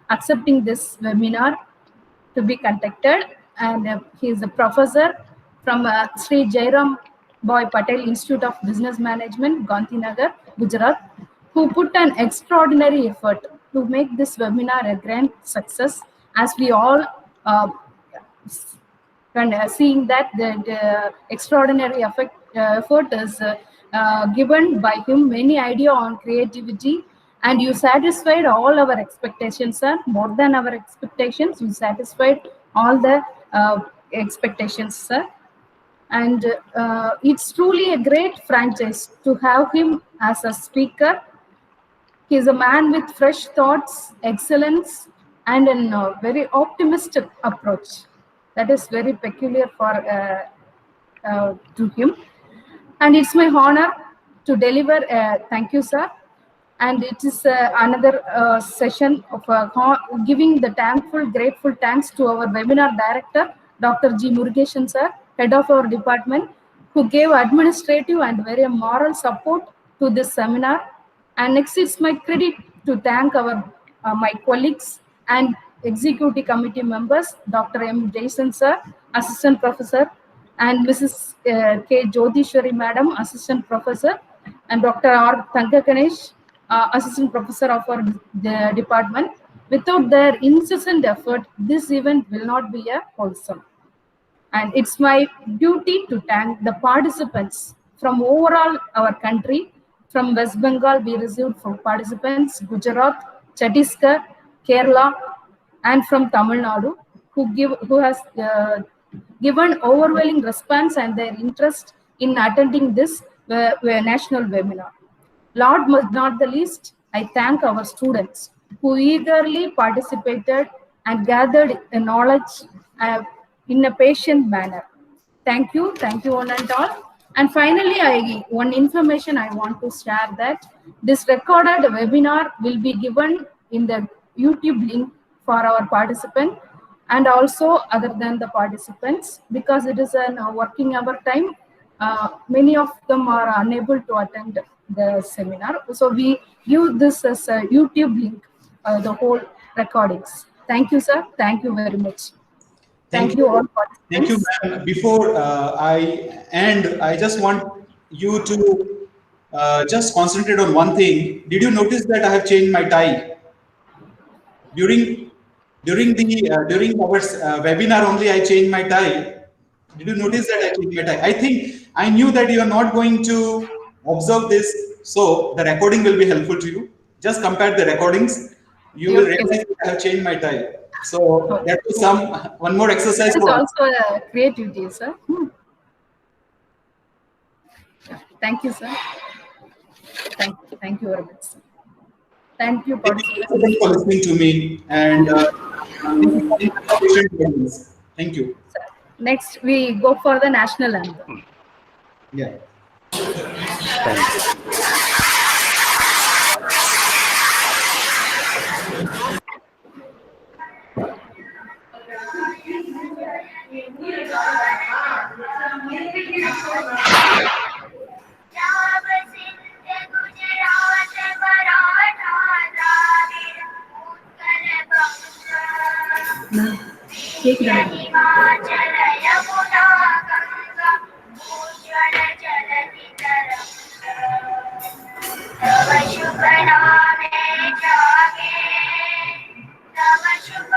accepting this webinar to be conducted. And he is a professor from Shri Jairambhai Patel Institute of Business Management, Gandinagar, Gujrat, who put an extraordinary effort to make this webinar a grand success, as we all seeing that the extraordinary effort is given by him, many idea on creativity, and you satisfied all our expectations, sir. More than our expectations, you satisfied all the expectations, sir. And it's truly a great franchise to have him as a speaker. He is a man with fresh thoughts, excellence, and a very optimistic approach. That is very peculiar for to him. And it's my honor to deliver. Thank you, sir. And it is another session of giving the grateful thanks to our webinar director, Dr. G. Murugeshan, sir, head of our department, who gave administrative and very moral support to this seminar. And next, it's my credit to thank my colleagues and executive committee members, Dr. M. Jason, sir, assistant professor, and Mrs. K. Jyotishwari, madam, assistant professor, and Dr. R. Thankaganesh, assistant professor of our department. Without their incessant effort, this event will not be wholesome. And it's my duty to thank the participants from overall our country. From West Bengal, we received from participants, Gujrat, Chhattisgarh, Kerala, and from Tamil Nadu, who has given overwhelming response and their interest in attending this national webinar. Lord, not the least, I thank our students who eagerly participated and gathered knowledge in a patient manner. Thank you one and all. And finally, one information I want to share, that this recorded webinar will be given in the YouTube link for our participant, and also other than the participants, because it is a working hour time. Many of them are unable to attend the seminar. So we give this as a YouTube link, the whole recordings. Thank you, sir. Thank you very much. Thank you all. Thank you, ma'am. Before I end, I just want you to just concentrate on one thing. Did you notice that I have changed my tie? During our webinar only, I changed my tie. Did you notice that I changed my tie? I think I knew that you are not going to observe this, so the recording will be helpful to you. Just compare the recordings. You will realize that I have changed my tie. So that is one more exercise. It's also a creativity, sir. Thank you, sir. Thank you very much, sir. Thank you for listening to me, and thank you. Next, we go for the national anthem. Yeah. Thank you. शुभ नामे जागे, तव शुभ